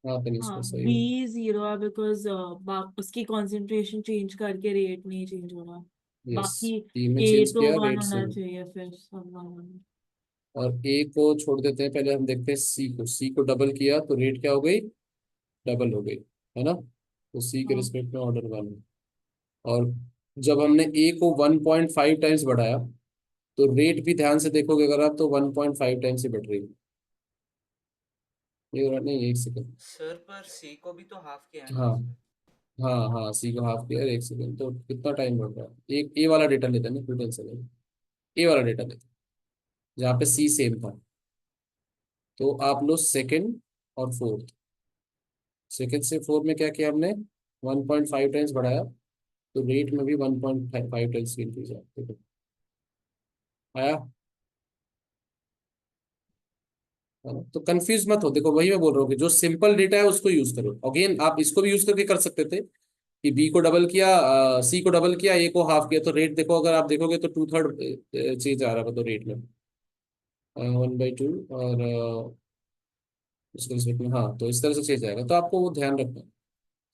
हाँ तनिष्का हाँ, सही बी है। 0 है बिकॉज उसकी कंसंट्रेशन चेंज करके रेट नहीं चेंज हो रहा। यस, बाकी टी में ए चेंज तो किया, 1 रेट होना सेम। चाहिए, फिर सब 1 होना। और ए को छोड़ देते हैं, पहले हम देखते हैं सी को। सी को डबल किया तो रेट क्या हो गई, डबल हो गई, है ना। तो सी के हाँ रिस्पेक्ट में ऑर्डर 1। और जब हमने ए को 1.5 टाइम्स बढ़ाया तो रेट भी ध्यान से देखोगे अगर आप, तो 1.5 टाइम्स ही बढ़ रही है। ये हो रहा नहीं, एक सेकंड। सर पर सी को भी तो हाफ किया है ना हाँ इसमें। हाँ हाँ, सी को हाफ किया, एक सेकंड, तो कितना टाइम बढ़ रहा है। एक ए वाला डेटा लेते हैं ना, 2 10 सेकंड। ए वाला डेटा लेते हैं जहाँ पे सी सेम था। तो आप लो सेकंड और फोर्थ। सेकंड से फोर्थ में क्या किया हमने, 1.5 टाइम्स बढ़ाया, तो रेट में भी 1.5 टाइम्स की इंक्रीज है, ठीक है। आया। है ना? तो कंफ्यूज मत हो, देखो वही मैं बोल रहा हूँ कि जो सिंपल डेटा है उसको यूज करो। अगेन आप इसको भी यूज करके कर सकते थे कि बी को डबल किया, सी को डबल किया, ए को हाफ किया, तो रेट देखो, अगर आप देखोगे तो 2/3 चेंज आ रहा है तो रेट में 1/2। और उसके रिस्पेक्ट में, हाँ, तो इस तरह से चेंज आएगा, तो आपको वो ध्यान रखना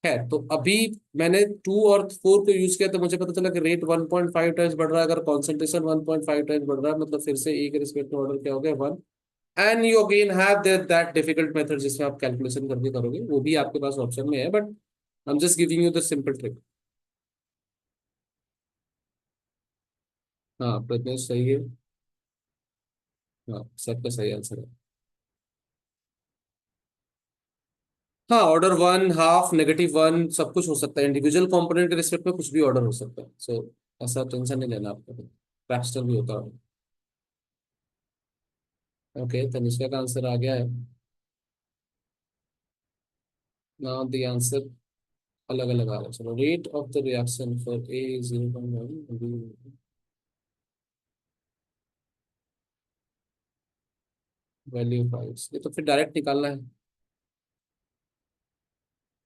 है। तो अभी मैंने 2 और 4 को यूज किया तो मुझे पता चला कि रेट 1.5 टाइम्स बढ़ रहा है। अगर कॉन्सेंट्रेशन 1.5 टाइम्स बढ़ रहा है, मतलब फिर से ए के रिस्पेक्ट में ऑर्डर क्या हो गया, 1। And you again have that difficult method जिसमें आप कैलकुलेशन करके करोगे, वो भी आपके पास ऑप्शन में है, but I am just giving you the simple trick. हाँ प्रत्नेश सही है। हाँ सबका सही आंसर है। हाँ, ऑर्डर 1, हाफ, -1 सब कुछ हो सकता है। इंडिविजुअल कंपोनेंट के रिस्पेक्ट में कुछ भी ऑर्डर हो सकता है, सो ऐसा टेंशन नहीं लेना आपको। फ्रैक्शनल भी होता है। ओके, तनिष्का का आंसर आ गया है। नाउ द आंसर अलग अलग आ रहा है। चलो, rate of the reaction for a 0.1, value 5। ये तो फिर डायरेक्ट निकालना है।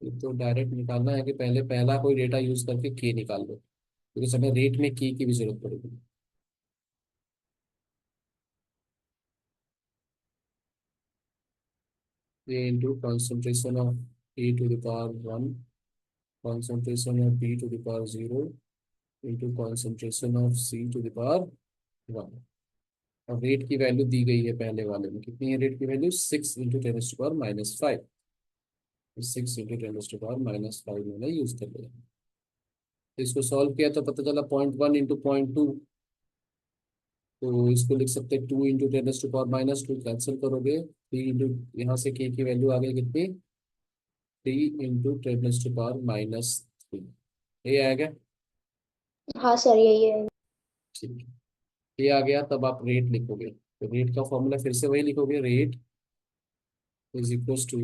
ये तो डायरेक्ट निकालना है कि पहले पहला कोई डेटा यूज करके के निकाल लो, क्योंकि हमें रेट में की भी जरूरत पड़ेगी। A into concentration of A to the power 1, concentration of B to the power 0, into concentration of C to the power 1। और रेट की वैल्यू दी गई है पहले वाले में, कितनी है रेट की वैल्यू, 6 × 10⁻⁻5। 6 × 10⁻⁻5 मैंने यूज कर लिया। तो इसको सॉल्व किया तो पता चला 0.1 × 0.2। तो इसको लिख सकते हैं 2 × 10⁻², कैंसिल करोगे 3 यहाँ से की वैल्यू आ गई कितनी, 3 × 10⁻³ ये आ गया। हाँ सर, यही है। ठीक है, ये आ गया, तब आप रेट लिखोगे। तो रेट का फॉर्मूला फिर से वही लिखोगे, rate is equal to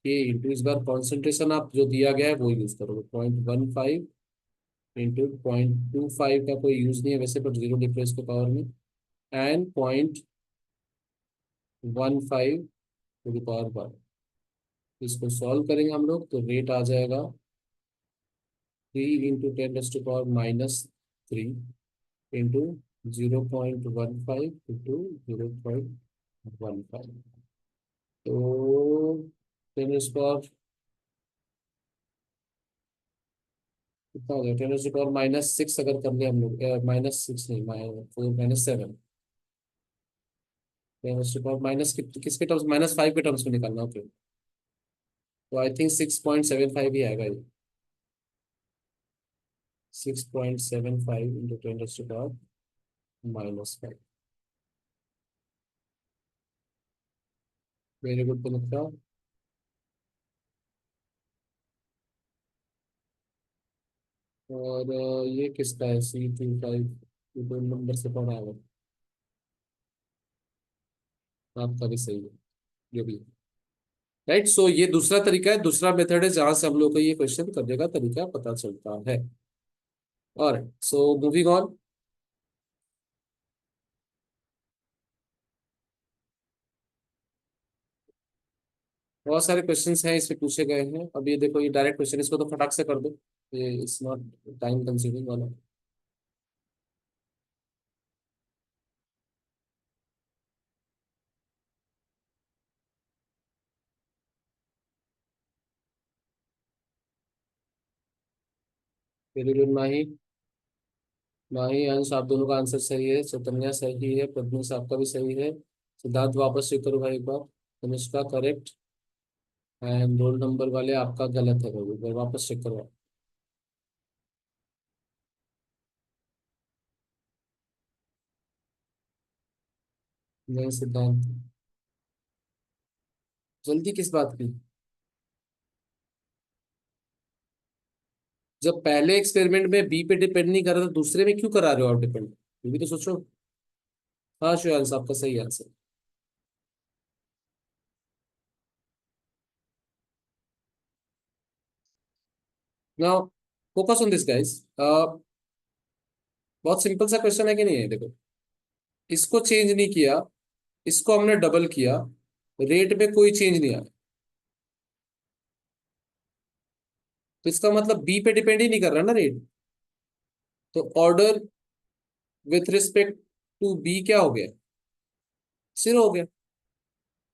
k into, इस बार कॉन्सेंट्रेशन आप जो दिया गया है वो यूज करोगे, 0.15 इंटू 0.25 का कोई यूज नहीं है वैसे, पर 0 डिफरेंस के पावर में, एंड 0.15 × 1। इसको सॉल्व करेंगे हम लोग तो रेट आ जाएगा 3 × 10⁻³ इंटू 0.15 इंटू 0.15। तो 10⁻, कितना हो गया, 10⁻⁻6 अगर कर लिया हम लोग, -6 नहीं, -4 -7, 10⁻⁻ माइनस किसके टर्म्स, -5 के टर्म्स में निकालना, ओके। तो आई थिंक 6.75 ही आएगा ये। 6.75 इंटू 10⁻⁻5। Very good Punita. और ये किसका है, C25, दो नंबर से पढ़ा है। आपका भी सही है, जो भी। राइट, सो ये दूसरा तरीका है, दूसरा मेथड है जहां से हम लोग को ये क्वेश्चन करने का तरीका पता चलता है। और सो मूविंग ऑन, बहुत सारे क्वेश्चंस हैं इसमें पूछे गए हैं। अब ये देखो, ये डायरेक्ट क्वेश्चन, इसको तो फटाक से कर दो, ये इट्स नॉट टाइम कंज्यूमिंग वाला। वेरी गुड माही। माही, अंश, आप दोनों का आंसर सही है। चैतन्या सही है, प्रज्ञेश आपका भी सही है। सिद्धार्थ वापस चेक करो भाई एक बार। Anushka correct. And roll number वाले आपका गलत है भाई, एक बार वापस चेक करो। नहीं सिद्धांत, जल्दी किस बात की? जब पहले एक्सपेरिमेंट में बी पे डिपेंड नहीं कर रहा था, दूसरे में क्यों करा रहे हो आप डिपेंड? ये भी तो सोचो। हाँ श्रेयांश, आपका सही answer. Now focus on this guys. बहुत सिंपल सा क्वेश्चन है कि नहीं है? देखो, इसको चेंज नहीं किया, इसको हमने डबल किया, रेट में कोई चेंज नहीं आया, तो इसका मतलब बी पे डिपेंड ही नहीं कर रहा ना रेट। तो order with respect to B क्या हो गया? 0 हो गया।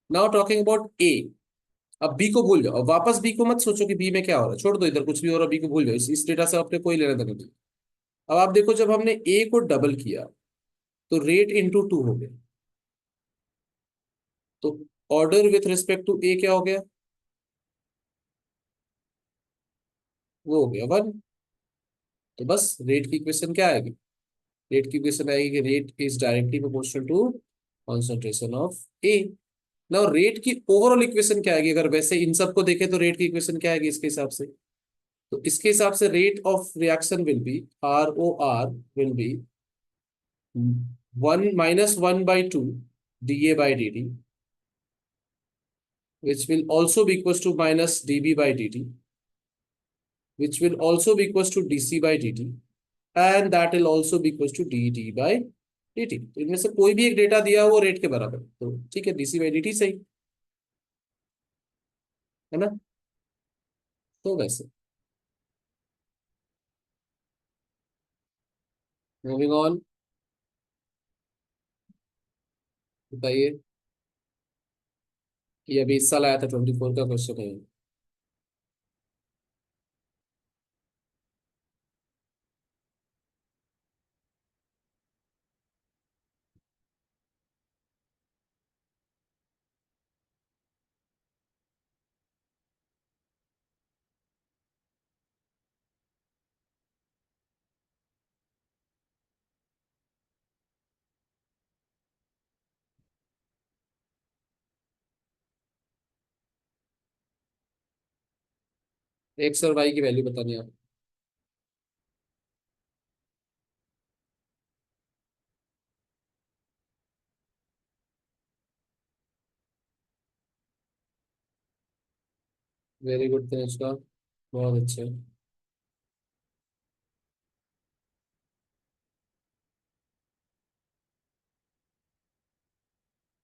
Now talking about A. अब बी को भूल जाओ, अब वापस बी को मत सोचो कि बी में क्या हो रहा है, छोड़ दो इधर कुछ भी हो रहा है, बी को भूल जाओ, इस डेटा से आपने कोई लेना देना नहीं। अब आप देखो, जब हमने ए को डबल किया तो रेट इंटू 2 हो गया, तो ऑर्डर विथ रिस्पेक्ट टू ए क्या हो गया? वो हो गया 1। तो बस रेट की इक्वेशन क्या आएगी? रेट की इक्वेशन आएगी कि rate is directly proportional to concentration of A. Now rate की ओवरऑल इक्वेशन क्या आएगी? अगर वैसे इन सबको देखें तो रेट की इक्वेशन क्या आएगी इसके हिसाब से? तो इसके हिसाब से rate of reaction will be, ROR will be 1 - 1/2 dA by dt, which will also be equals to minus dB by dt, which will also be equals to dC by dt, and that will also be equals to dt by dt। तो इनमें से कोई भी एक data दिया वो rate के बराबर, तो ठीक है, dC by dt सही है ना? तो वैसे मूविंग ऑन, बताइए। ये अभी इस साल आया था, 24 का क्वेश्चन है। एक्स और वाई की वैल्यू बतानी है आप। वेरी गुड तनिष्का, बहुत अच्छे।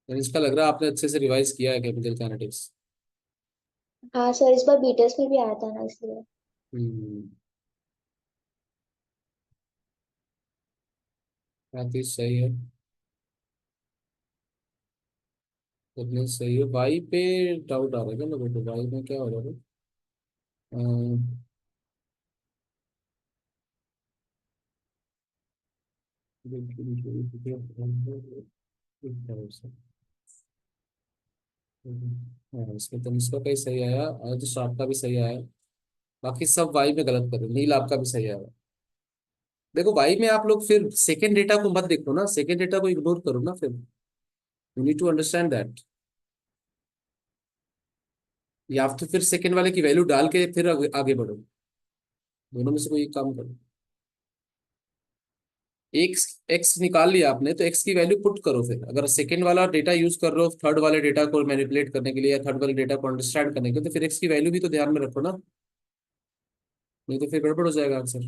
तनिष्का, लग रहा है आपने अच्छे से रिवाइज किया है केमिकल काइनेटिक्स। हाँ सर, इस बार बीटेस्ट में भी आया था ना, इसलिए। हम्म, बात ही सही है। उतनी सही है। वाई पे डाउट आ रहा है क्या लोगों को? वाई में क्या हो रहा है? हाँ, इसमें तो इसका का ही सही आया, और जो शार्प का भी सही आया। बाकी सब वाई में गलत करे, नील आपका भी सही आया। देखो वाई में आप लोग फिर सेकेंड डेटा को मत देखो ना, सेकेंड डेटा को इग्नोर करो ना फिर। You need to understand that. या तो फिर सेकेंड वाले की वैल्यू डाल के फिर आगे बढ़ो, दोनों में से कोई एक काम करो। एक्स एक्स निकाल लिया आपने, तो एक्स की वैल्यू पुट करो। फिर अगर सेकंड वाला डेटा यूज कर रहे हो थर्ड वाले डेटा को मैनिपुलेट करने के लिए, या थर्ड वाले डेटा को अंडरस्टैंड करने के लिए, तो फिर एक्स की वैल्यू भी तो ध्यान में रखो ना, नहीं तो फिर गड़बड़ हो जाएगा आंसर,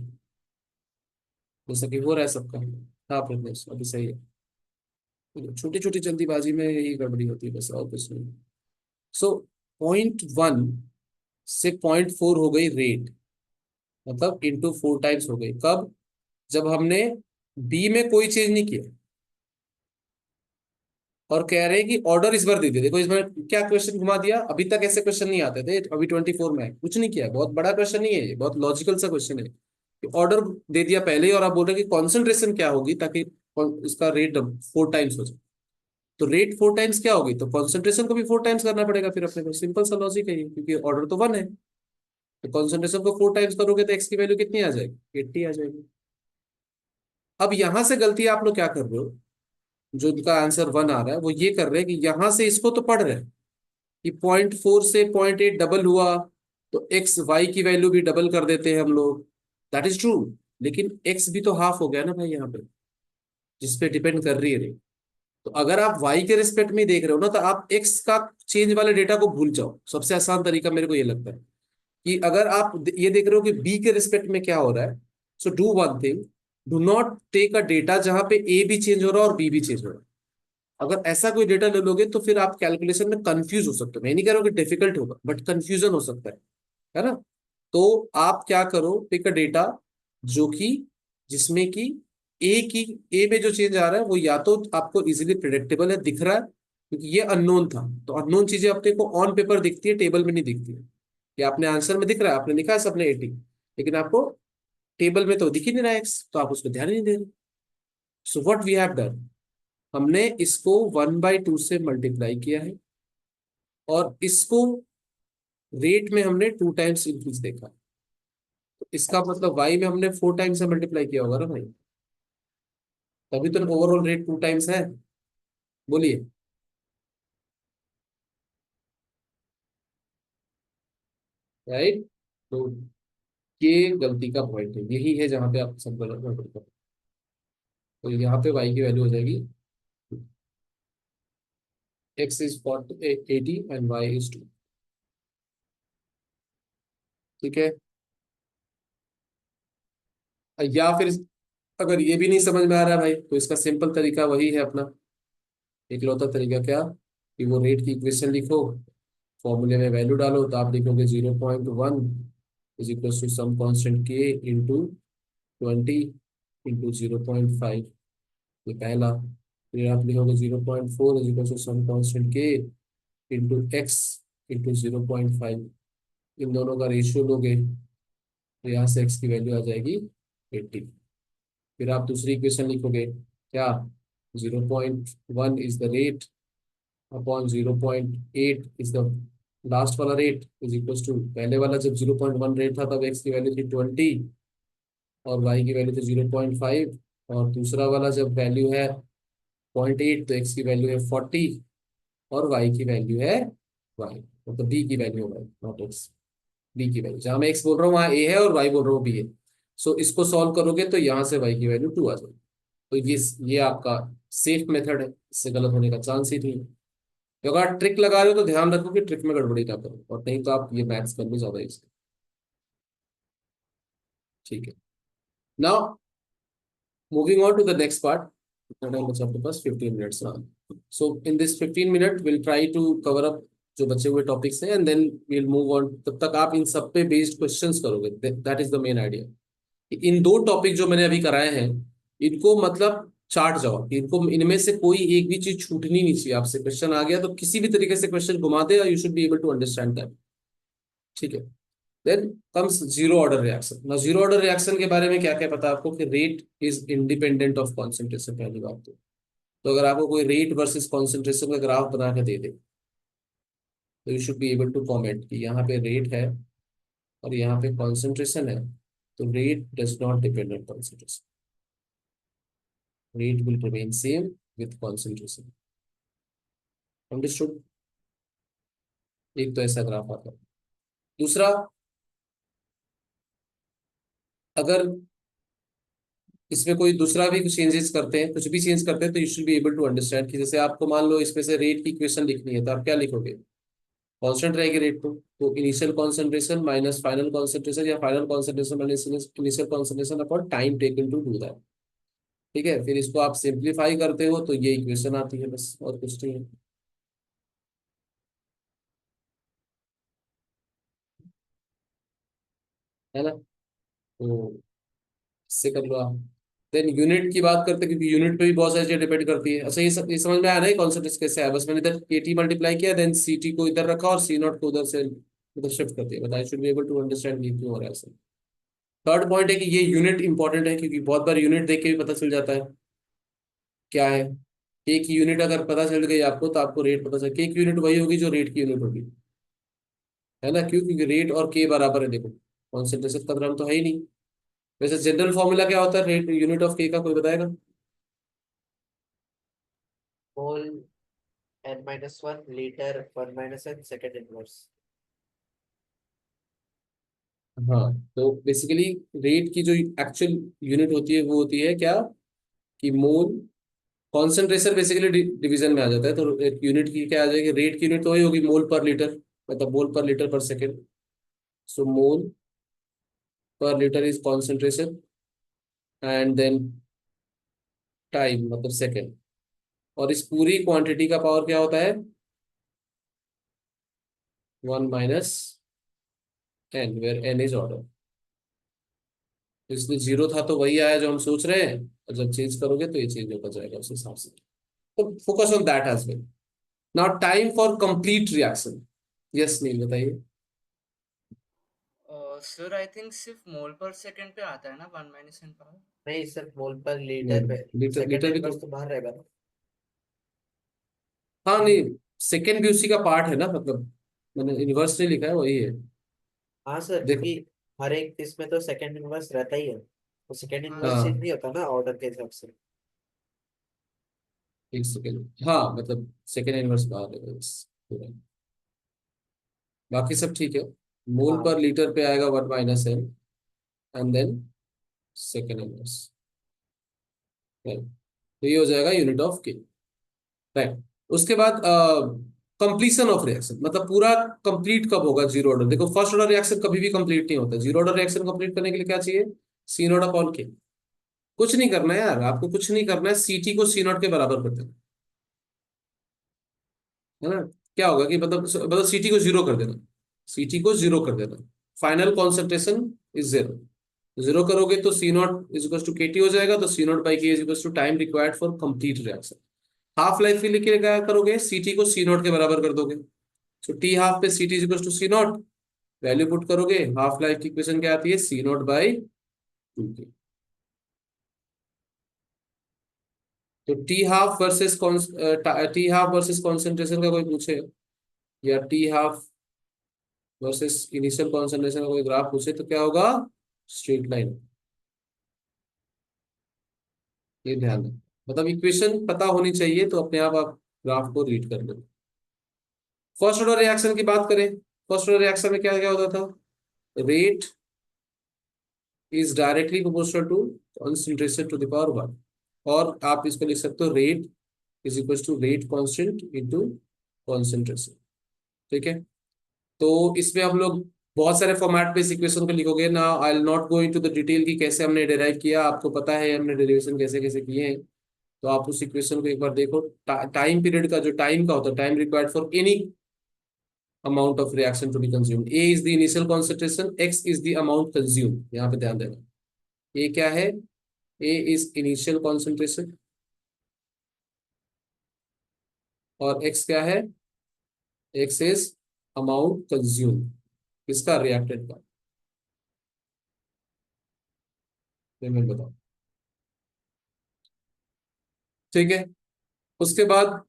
जैसा कि हो रहा है सबका। हाँ प्रज्ञेश, अभी सही है। छोटी छोटी जल्दीबाजी में यही गड़बड़ी होती है, बस और कुछ नहीं। सो 0.1 से 0.4 हो गई रेट, मतलब इंटू 4 टाइम्स हो गई। कब? जब हमने बी में कोई चेंज नहीं किया और कह रहे हैं कि ऑर्डर इस बार दे दिया। देखो इस बार क्या क्वेश्चन घुमा दिया, अभी तक ऐसे क्वेश्चन नहीं आते थे, अभी 24 में है। कुछ नहीं किया, बहुत बड़ा क्वेश्चन नहीं है ये, बहुत लॉजिकल सा क्वेश्चन है। ऑर्डर दे दिया पहले ही और आप बोल रहे हैं कि कॉन्सेंट्रेशन क्या होगी ताकि इसका रेट 4 टाइम्स हो जाए। तो रेट 4 टाइम्स क्या होगी, तो कॉन्सेंट्रेशन को भी 4 टाइम्स करना पड़ेगा फिर अपने को। सिंपल सा लॉजिक है ये, क्योंकि ऑर्डर तो 1 है। तो कॉन्सेंट्रेशन को 4 टाइम्स करोगे तो एक्स की वैल्यू कितनी आ जाएगी, 80 आ जाएगी। अब यहां से गलती आप लोग क्या कर रहे हो, जो इनका आंसर 1 आ रहा है वो ये कर रहे हैं कि यहां से इसको तो पढ़ रहे हैं कि 0.4 से 0.8 डबल हुआ तो एक्स वाई की वैल्यू भी डबल कर देते हैं हम लोग। दैट इज ट्रू, लेकिन एक्स भी तो हाफ हो गया ना भाई यहाँ पे, जिसपे डिपेंड कर रही है rate। तो अगर आप वाई के रिस्पेक्ट में देख रहे हो ना, तो आप एक्स का चेंज वाले डेटा को भूल जाओ। सबसे आसान तरीका मेरे को ये लगता है कि अगर आप ये देख रहे हो कि बी के रिस्पेक्ट में क्या हो रहा है, so do one thing, do not take a data जहां पे ए भी चेंज हो रहा है और बी भी चेंज हो रहा है। अगर ऐसा कोई डेटा ले लोगे तो फिर आप कैलकुलेशन में कंफ्यूज हो सकते हो। मैं नहीं कह रहा हूँ कि डिफिकल्ट होगा, बट कंफ्यूजन हो सकता है ना। तो आप क्या करो, पिक अ डेटा जो कि जिसमें कि ए में जो चेंज आ रहा है वो या तो आपको इजीली प्रिडिक्टेबल है, दिख रहा है, क्योंकि ये अननोन था। तो अननोन चीजें अपने को ऑन पेपर दिखती है, टेबल में नहीं दिखती है। ये आपने आंसर में दिख रहा है, आपने लिखा है सबने 80, लेकिन आपको टेबल में तो दिख ही नहीं रहा है एक्स, तो आप उसको ध्यान ही नहीं दे रहे। So what we have done, हमने इसको 1/2 से मल्टीप्लाई किया है और इसको रेट में हमने 2 टाइम्स इंक्रीज देखा। तो इसका मतलब वाई में हमने 4 टाइम्स से मल्टीप्लाई किया होगा ना भाई, तभी तो ओवरऑल रेट 2 टाइम्स है। बोलिए। राइट। तो ये गलती का पॉइंट है, यही है जहां पे आप सब गलत गड़बड़ कर। तो यहाँ पे वाई की वैल्यू हो जाएगी X is 80 and Y is 2। ठीक है। या फिर अगर ये भी नहीं समझ में आ रहा है भाई, तो इसका सिंपल तरीका वही है अपना, इकलौता तरीका क्या, कि वो रेट की इक्वेशन लिखो, फॉर्मूले में वैल्यू डालो, तो आप लिखोगे 0.1 is equal to some constant के इंटू 20 इंटू 0.5, ये पहला। फिर आप लिखोगे 0.4 is equal to some constant के इंटू एक्स इंटू 0.5। इन दोनों का रेशियो लोगे तो यहाँ से एक्स की वैल्यू आ जाएगी 80। फिर आप दूसरी इक्वेशन लिखोगे क्या, 0.1 is the rate upon 0.8 is the last वाला रेट इज इक्वल टू, पहले वाला जब 0.1 रेट था तब एक्स की वैल्यू थी 20 और वाई की वैल्यू थी 0.5, और दूसरा वाला जब वैल्यू है 0.8 तो एक्स की वैल्यू है 40 और वाई की वैल्यू है वाई, मतलब डी की वैल्यू है नॉट एक्स, डी की वैल्यू। जहां मैं एक्स बोल रहा हूँ वहां ए है और वाई बोल रहा हूँ बी है। सो इसको सॉल्व करोगे तो यहाँ से वाई की वैल्यू 2 आ जाएगी। तो ये आपका सेफ मेथड है, इससे गलत होने का चांस ही नहीं है। तो अगर आप ट्रिक लगा रहे हो तो ध्यान रखो कि ट्रिक में गड़बड़ी ना करो, और नहीं तो आप ये मैथ्स कर लो ज्यादा इससे। ठीक है। Now moving on to the next part, and I'm आपके पास 15 minutes now. So in this 15 minute we'll try to cover up जो बचे हुए टॉपिक्स हैं, and then we'll move on। तब तक आप इन सब पे बेस्ड क्वेश्चंस करोगे, that is the main idea. In 2 topic जो मैंने अभी कराए हैं, इनको मतलब चार्ट जाओ, इनको इनमें से कोई एक भी चीज छूटनी नहीं चाहिए। आपसे क्वेश्चन आ गया तो किसी भी तरीके से क्वेश्चन घुमा दे, you should be able to understand that. ठीक है। Then comes zero order reaction. ना जीरो ऑर्डर रिएक्शन के बारे में क्या क्या पता आपको, कि rate is independent of concentration, पहली बात तो अगर आपको कोई रेट वर्सेस कॉन्सेंट्रेशन का ग्राफ बना के दे दे तो you should be able to comment कि यहाँ पे रेट है और यहाँ पे कॉन्सेंट्रेशन है, तो rate does not depend on concentration, rate will remain same with concentration. Understood. एक तो ऐसा ग्राफ आता है। दूसरा, अगर इसमें कोई दूसरा भी कुछ चेंजेस करते हैं, कुछ भी चेंज करते हैं, तो you should be able to understand कि जैसे आपको मान लो इसमें से रेट की इक्वेशन लिखनी है तो आप क्या लिखोगे, कांस्टेंट रहेगी रेट तो initial concentration minus final concentration, या final concentration minus initial concentration upon time taken to do that. ठीक है। फिर इसको आप सिंप्लीफाई करते हो तो ये इक्वेशन आती है, बस और कुछ नहीं है। है ना। तो इससे कर लो आप। देन यूनिट की बात करते हैं, क्योंकि यूनिट पे भी बहुत सारी चीजें डिपेंड करती है। अच्छा, ये समझ में आ रहा है कॉन्सेप्ट कैसे है? बस मैंने इधर KT मल्टीप्लाई किया, देन CT को इधर रखा और C0 को उधर से उधर शिफ्ट कर दिया, but I should be able to understand ये क्यों हो रहा है ऐसा। थर्ड पॉइंट है कि ये यूनिट इंपॉर्टेंट है, क्योंकि बहुत बार यूनिट देख के भी पता चल जाता है क्या है। के की यूनिट अगर पता चल गई आपको तो आपको रेट पता चल, के की यूनिट वही होगी जो रेट की यूनिट होगी, है ना। क्यों? क्योंकि रेट और के बराबर है, देखो कॉन्सेंट्रेशन का ड्राम तो है ही नहीं। वैसे जनरल फॉर्मूला क्या होता है रेट यूनिट ऑफ के का, कोई बताएगा? मोल n-1 litre 1 - n second inverse. हाँ, तो बेसिकली रेट की जो एक्चुअल यूनिट होती है वो होती है क्या, कि मोल। कॉन्सेंट्रेशन बेसिकली डिवीजन में आ जाता है, तो यूनिट की क्या आ जाएगी, रेट की यूनिट तो वही होगी मोल पर लीटर, मतलब मोल पर लीटर पर second. So mole per litre is concentration, and then time मतलब सेकेंड। और इस पूरी क्वांटिटी का पावर क्या होता है, 1 - n, where n is order. तो इसलिए जीरो था तो वही आया जो हम सोच रहे हैं, और जब चेंज करोगे तो ये चेंज होता जाएगा उस हिसाब से। तो focus on that as well. Now time for complete reaction. Yes Neel बताइए। सर आई थिंक सिर्फ मोल पर सेकंड पे आता है ना 1 - n पावर। नहीं, सिर्फ मोल पर लीटर पे। नहीं, लीटर सेकेंड लीटर भी तो। इनवर्स तो बाहर रहेगा ना। हाँ नहीं, सेकेंड भी उसी का पार्ट है ना, मतलब मैंने इन्वर्स नहीं लिखा है, वही है। हाँ सर, देखो। क्योंकि हर एक इसमें तो सेकेंड इनवर्स रहता ही है, तो सेकेंड हाँ इनवर्स चेंज हाँ, नहीं होता ना ऑर्डर के हिसाब से। एक सेकेंड, हाँ मतलब सेकेंड इन्वर्स बाहर है बस, पूरा। बाकी सब ठीक है। मोल हाँ पर लीटर पे आएगा 1 - n, and then second inverse. तो ये हो जाएगा यूनिट ऑफ के। राइट। उसके बाद कंप्लीशन ऑफ रिएक्शन, मतलब पूरा कंप्लीट कब होगा जीरो ऑर्डर। देखो फर्स्ट ऑर्डर रिएक्शन कभी भी कंप्लीट नहीं होता, जीरो ऑर्डर रिएक्शन कंप्लीट करने के लिए क्या चाहिए, C0 अपॉन के। कुछ नहीं करना है यार, आपको कुछ नहीं करना है, CT को C0 के बराबर कर देना, है ना। क्या होगा कि मतलब CT को जीरो कर देना, CT को जीरो कर देना, final concentration is zero. Zero करोगे तो C0 is equal to KT हो जाएगा, तो C0/K is equal to time required for complete reaction. Half life के लिए क्या करोगे, CT को C0 के बराबर कर दोगे। सो T हाफ पे CT is equal to C0, value put करोगे, हाफ लाइफ की इक्वेशन क्या आती है, C0/2K। तो टी हाफ वर्सेस कॉन्सेंट्रेशन का कोई पूछे, या T half versus initial concentration का कोई ग्राफ पूछे, तो क्या होगा, स्ट्रेट लाइन। ये ध्यान रखो, मतलब इक्वेशन पता होनी चाहिए, तो अपने आप ग्राफ को रीड कर लो। फर्स्ट ऑर्डर रिएक्शन की बात करें, फर्स्ट ऑर्डर रिएक्शन में क्या क्या होता था, rate is directly proportional to concentration to the power 1, और आप इसको लिख सकते हो rate is equal to rate constant into concentration. ठीक है। तो इसमें हम लोग बहुत सारे फॉर्मेट पे इस इक्वेशन को लिखोगे ना, I will not go into the detail की कैसे हमने डिराइव किया, आपको पता है हमने डेरिवेशन कैसे कैसे किए हैं। तो आप उस इक्वेशन को एक बार देखो। टाइम पीरियड का जो टाइम का होता है, time required for any amount of reaction to be consumed, A is the initial concentration, X is the amount consumed, यहाँ पे ध्यान देना। A क्या है, A is initial concentration, और X क्या है, X is amount consumed, किसका, रिएक्टेंट का। मैं बताऊँ, ठीक है। उसके बाद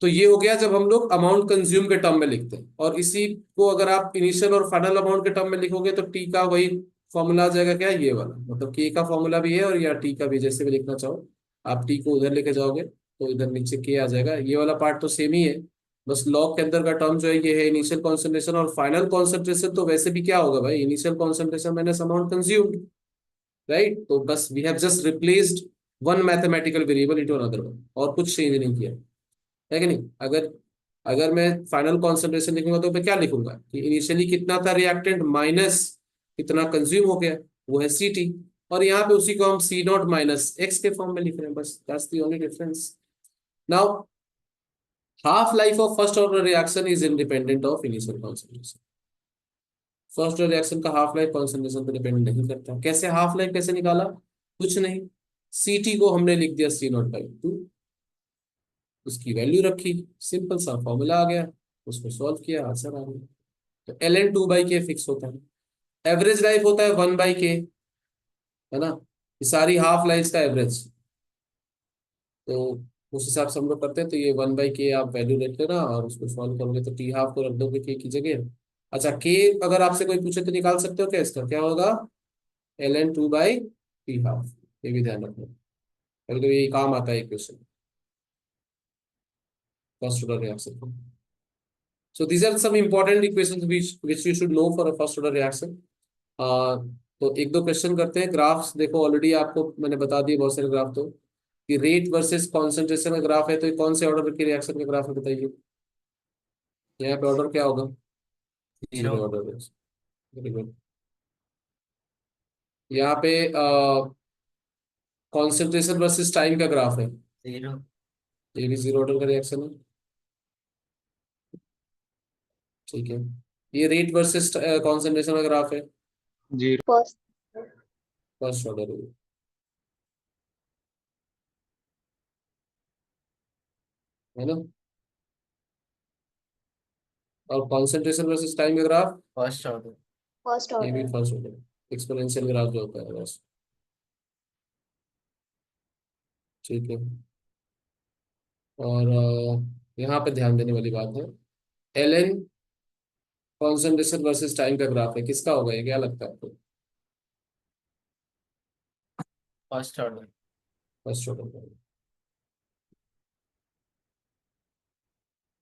तो ये हो गया जब हम लोग अमाउंट कंज्यूम के टर्म में लिखते हैं, और इसी को अगर आप इनिशियल और फाइनल अमाउंट के टर्म में लिखोगे तो टी का वही फॉर्मूला आ जाएगा, क्या ये वाला, मतलब के का फॉर्मूला भी है और या टी का भी, जैसे भी लिखना चाहो। आप टी को उधर लेके जाओगे तो इधर नीचे के आ जाएगा, ये वाला पार्ट तो सेम ही है। बस लॉग के अंदर का टर्म जो है ये है इनिशियल कॉन्सेंट्रेशन, और फाइनल कॉन्सेंट्रेशन तो वैसे भी क्या होगा भाई, initial concentration minus amount consumed, right. तो बस we have just replaced one mathematical variable into another one, और कुछ चेंज नहीं किया, है कि नहीं। अगर अगर मैं फाइनल कॉन्सेंट्रेशन लिखूंगा तो मैं क्या लिखूंगा, कि इनिशियली कितना था रिएक्टेंट माइनस कितना कंज्यूम हो गया, वो है CT। और यहाँ पे उसी को हम C0 - X के फॉर्म में लिख रहे हैं, बस that's the only difference. Now half life of first order reaction is independent of initial concentration. First order reaction का हाफ लाइफ कॉन्सेंट्रेशन पे डिपेंड नहीं करता। कैसे हाफ लाइफ कैसे निकाला? कुछ नहीं, Ct को हमने लिख दिया C0/2, उसकी वैल्यू रखी, सिंपल सा फॉर्मूला आ गया, उसको सॉल्व किया, आंसर आ गया। तो ln 2/k फिक्स होता है। एवरेज लाइफ होता है 1/k, है ना, ये सारी हाफ लाइफ का एवरेज। तो उस हिसाब से हम लोग करते हैं। तो ये 1/k आप वैल्यू रख लेना और उसको सॉल्व करोगे तो टी हाफ को रख दोगे k की जगह। अच्छा, k अगर आपसे कोई पूछे तो निकाल सकते हो क्या इसका? क्या होगा? ln 2/t half. ये भी ध्यान रखना, कभी कभी ये काम आता है equation first order reaction. So these are some important equations which you should know for a first order reaction. तो एक दो क्वेश्चन करते हैं। ग्राफ्स देखो, ऑलरेडी आपको मैंने बता दिए बहुत सारे ग्राफ। तो कि रेट वर्सेस कॉन्सेंट्रेशन का ग्राफ है, तो ये कौन से ऑर्डर के रिएक्शन का ग्राफ है बताइए? यहाँ पे ऑर्डर क्या होगा? Zero Zero. Order. Very good. यहाँ पे कॉन्सेंट्रेशन वर्सेस टाइम का ग्राफ है, Zero. ये भी जीरो ऑर्डर का रिएक्शन है। ठीक है, ये रेट वर्सेस कॉन्सेंट्रेशन का ग्राफ है, फर्स्ट फर्स्ट ऑर्डर है ना। और कॉन्सेंट्रेशन वर्सेस टाइम का ग्राफ, First order. फर्स्ट ये भी order first order exponential graph जो होता है बस। ठीक है। और यहाँ पे ध्यान देने वाली बात है, ln कॉन्सेंट्रेशन वर्सेस टाइम का ग्राफ है, किसका होगा ये? क्या लगता है आपको? First order. फर्स्ट ऑर्डर का।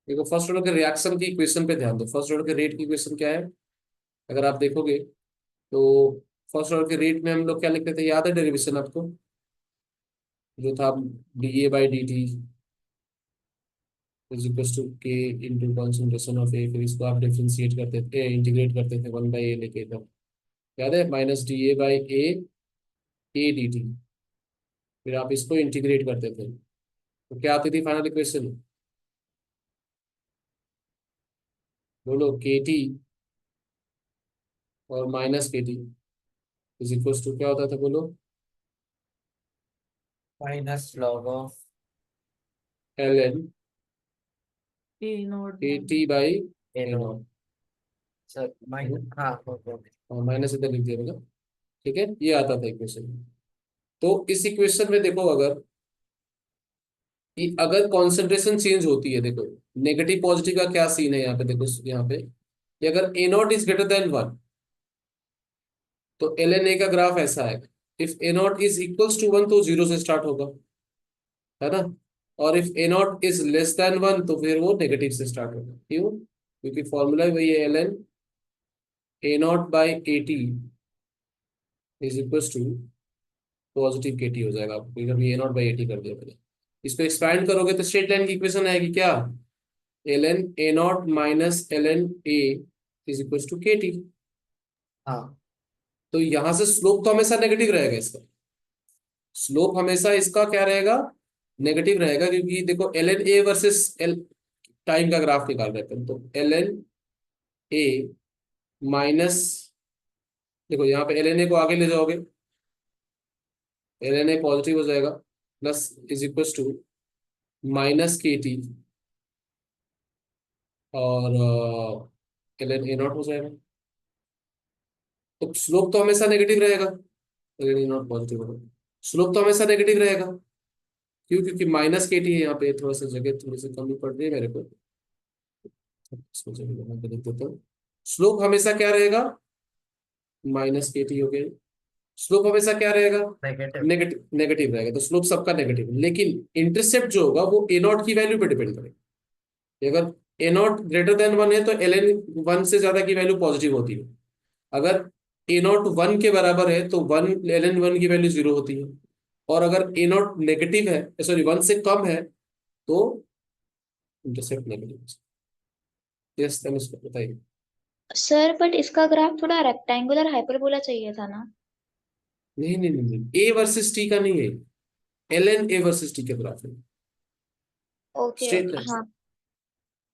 देखो, फर्स्ट ऑर्डर के रिएक्शन की इक्वेशन पे ध्यान दो। फर्स्ट ऑर्डर के रेट की इक्वेशन क्या है? अगर आप देखोगे तो फर्स्ट ऑर्डर के रेट में हम लोग क्या लिखते थे, याद है डेरिवेशन आपको? जो था dA/dt is equal to k into concentration of A. फिर इसको आप डिफ्रेंशिएट करते थे, इंटीग्रेट करते थे 1/a लेके तब, याद है? Minus dA/a dt। फिर आप इसको इंटीग्रेट करते थे तो क्या आती थी फाइनल इक्वेशन? बोलो, kt और minus kt is equal to क्या होता था? बोलो, Minus log of ln A naught kt/a NO. Naught. Sir, minus. हाँ, okay. और माइनस इधर लिख दिया मैंने। ठीक है, ये आता था इक्वेशन। तो इस इक्वेशन में देखो, अगर कि अगर कॉन्सेंट्रेशन चेंज होती है, देखो नेगेटिव पॉजिटिव का क्या सीन है यहाँ पे। देखो यहाँ पे कि अगर a0 इज ग्रेटर देन 1 तो ln a का ग्राफ ऐसा है। If a0 is equals to 1 तो जीरो से स्टार्ट होगा, है ना। और if a0 is less than 1 तो फिर वो नेगेटिव से स्टार्ट होगा। क्यों? क्योंकि फॉर्मूला वही है, ln a0/at is equals to positive kt हो जाएगा। आपको कभी a0/at कर दिया मैंने। इसको एक्सपैंड करोगे तो स्ट्रेट लाइन की इक्वेशन आएगी क्या? ln a0 minus ln a is equal to kt। हाँ. तो यहां से स्लोप तो हमेशा नेगेटिव रहेगा इसका। स्लोप हमेशा इसका क्या रहेगा? नेगेटिव रहेगा, क्योंकि देखो ln a versus l time का ग्राफ निकाल रहे थे। तो ln a माइनस, देखो यहाँ पे ln a को आगे ले जाओगे, ln a पॉजिटिव हो जाएगा, plus is equal to minus kt और ln a नॉट हो जाएगा। तो स्लोप तो हमेशा नेगेटिव रहेगा, ln a नॉट पॉजिटिव होगा, स्लोप तो हमेशा नेगेटिव रहेगा। क्यों? क्योंकि माइनस kt है यहाँ पे, थोड़ा सा जगह थोड़ी सी कमी पड़ रही है मेरे को, इसको जगह यहाँ पे लिख देता हूँ। स्लोप हमेशा क्या रहेगा? माइनस kt हो गया। स्लोप हमेशा क्या रहेगा? Negative. नेगेटिव, नेगेटिव रहेगा। तो स्लोप सबका नेगेटिव है, लेकिन इंटरसेप्ट जो होगा वो ए नॉट की वैल्यू पे डिपेंड करेगा। अगर ए नॉट ग्रेटर देन 1 है तो ln 1 से ज्यादा की वैल्यू पॉजिटिव होती है। अगर ए नॉट 1 के बराबर है तो ln 1 की वैल्यू 0 होती है। और अगर ए नॉट नेगेटिव है, सॉरी 1 से कम है, तो इंटरसेप्ट नेगेटिव। यस, इसको बताइए। सर बट इसका ग्राफ थोड़ा रेक्टेंगुलर हाइपरबोला चाहिए था ना। नहीं नहीं नहीं नहीं, ए वर्सेस टी का नहीं है, ln a वर्सेस टी का ग्राफ है, ओके स्ट्रेट लाइन, हाँ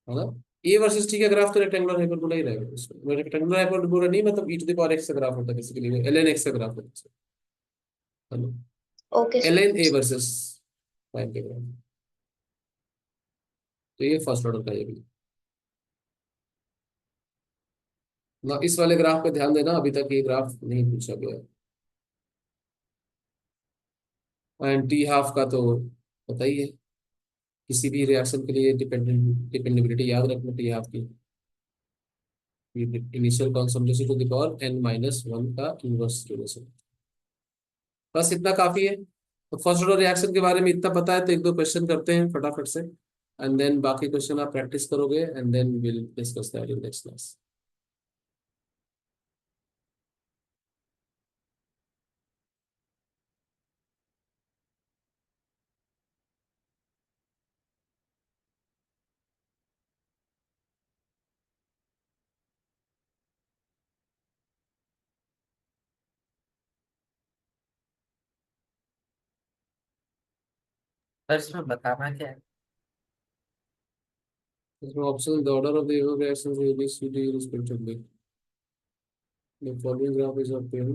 है ना। ए वर्सेस टी का ग्राफ तो रेक्टेंगुलर हाइपरबोला ही रहेगा उसमें, रेक्टेंगुलर हाइपरबोला नहीं, मतलब E to the power X का ग्राफ होता है बेसिकली, एल एन एक्स का ग्राफ होता है, okay L sir. N A versus time के ग्राफ। तो ये फर्स्ट ऑर्डर का ये भी ना, इस वाले ग्राफ पे ध्यान देना, अभी तक ये ग्राफ नहीं पूछा गया। एंड टी हाफ का तो पता ही है, किसी भी रिएक्शन के लिए डिपेंडेबिलिटी याद रखना टी हाफ की, initial concentration to the power N minus one का इनवर्स रिलेशन। बस इतना काफी है। तो फर्स्ट ऑर्डर रिएक्शन के बारे में इतना पता है, तो एक दो क्वेश्चन करते हैं फटाफट से, एंड देन बाकी क्वेश्चन आप प्रैक्टिस करोगे, and then will discuss that in next class. Sir इसमें बताना क्या है? इसमें option, the order of the reactions A B C D respectively, the following graph is obtain.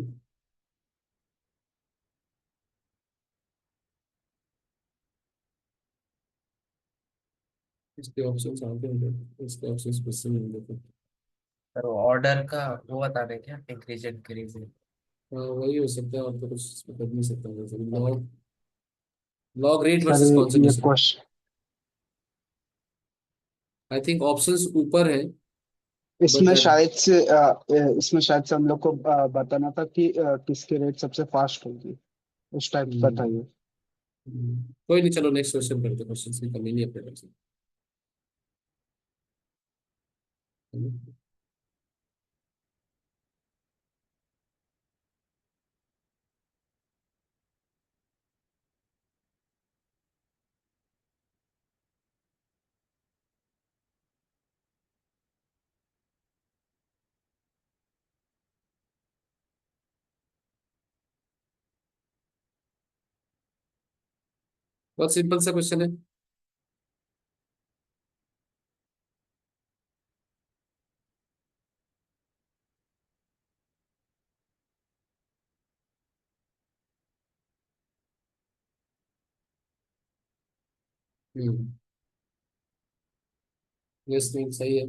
इसके ऑप्शंस आते हैं, इसके ऑप्शंस क्वेश्चन में देखो। सर ऑर्डर का वो बता रहे क्या, इंक्रीज इंक्रीज? हाँ वही हो सकता है, और तो कुछ इसमें कर नहीं सकता, जैसे log, log rate sir versus ये concentration. Question, I think options ऊपर है, बट इसमें दैट, शायद से हम लोग को बताना था कि किसकी रेट सबसे फास्ट होगी, उस टाइप बताइए। कोई नहीं, चलो नेक्स्ट क्वेश्चन करते हैं, क्वेश्चन की कमी नहीं अपने पास। बहुत सिंपल सा क्वेश्चन है। हम्म, यस नहीं सही है।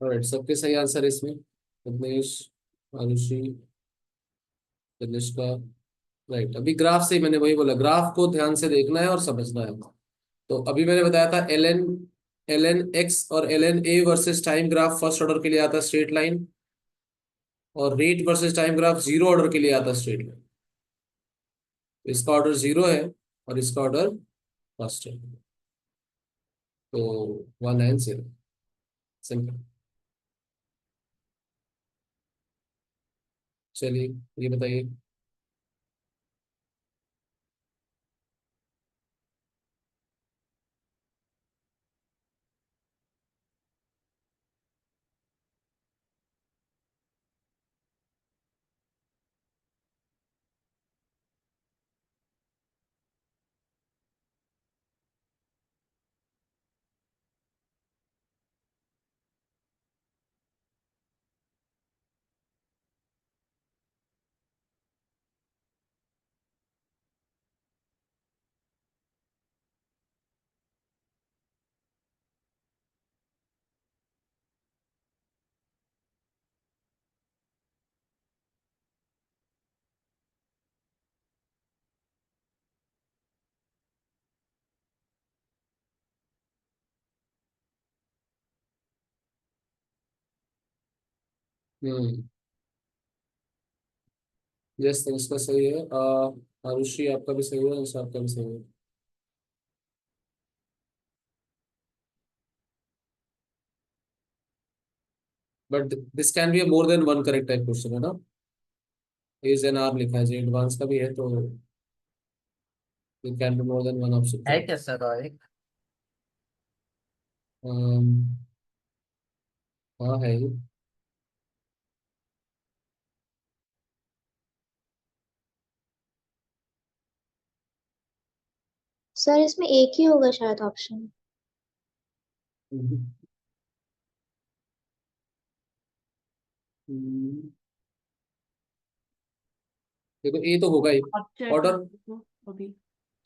ऑलराइट, सबके सही आंसर है इसमें, रत्नेश, आरुषि, तनिष्का। राइट, अभी ग्राफ से ही मैंने वही बोला, ग्राफ को ध्यान से देखना है और समझना है। तो अभी मैंने बताया था एल एन एक्स और L N A versus time graph first order के लिए आता है स्ट्रेट लाइन, और rate versus time graph zero order के लिए आता है स्ट्रेट लाइन। तो इसका ऑर्डर जीरो है और इसका ऑर्डर फर्स्ट है, तो वन एंड जीरो, सिंपल। चलिए, ये बताइए। हम्म, यस, तो इसका सही है। आरुषि आपका भी सही है, निशा आपका भी सही है। But this can be more than one correct type question है ना, इज एन आर लिखा है जी, एडवांस का भी है, तो it can be more than one option है करेक्ट। क्या सर और एक? हाँ है ही। सर इसमें एक ही होगा शायद ऑप्शन। हम्म, हम्म, देखो ए तो होगा ही। आप चेक कर ऑर्डर दो अभी।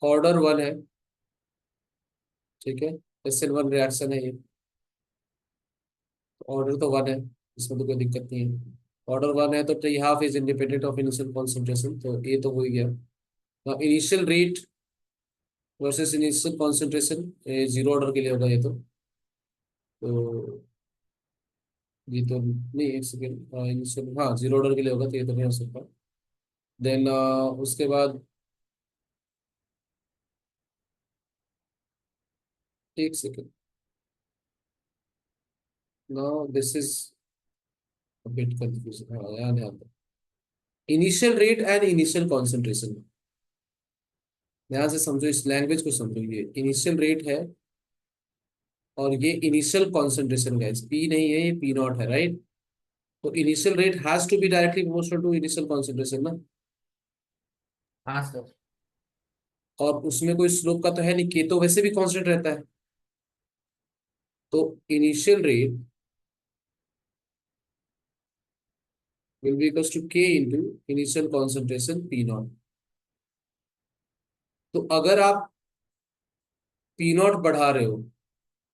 ऑर्डर वन है, ठीक है, SN1 रिएक्शन है ये, ऑर्डर तो वन है, इसमें तो कोई दिक्कत नहीं है। ऑर्डर वन है तो T half is independent of initial concentration, तो ये तो हो ही गया। Initial rate versus initial concentration, zero order के लिए होगा ये तो ये तो नहीं, एक सेकेंड, इनिशियल हाँ जीरो ऑर्डर के लिए होगा, तो ये तो नहीं हो सकता। देन उसके बाद एक second, now this is bit confusion, हाँ याद है। Initial rate and initial concentration, ध्यान से समझो, इस लैंग्वेज को समझो, ये इनिशियल रेट है और ये इनिशियल कॉन्सेंट्रेशन है, पी नहीं है, ये पी नॉट है, राइट। तो initial rate has to be directly proportional to initial concentration ना, हाँ सर। और उसमें कोई स्लोप का तो है नहीं, के तो वैसे भी कांस्टेंट रहता है। तो initial rate will be equals to k into initial concentration P naught. तो अगर आप पी नॉट बढ़ा रहे हो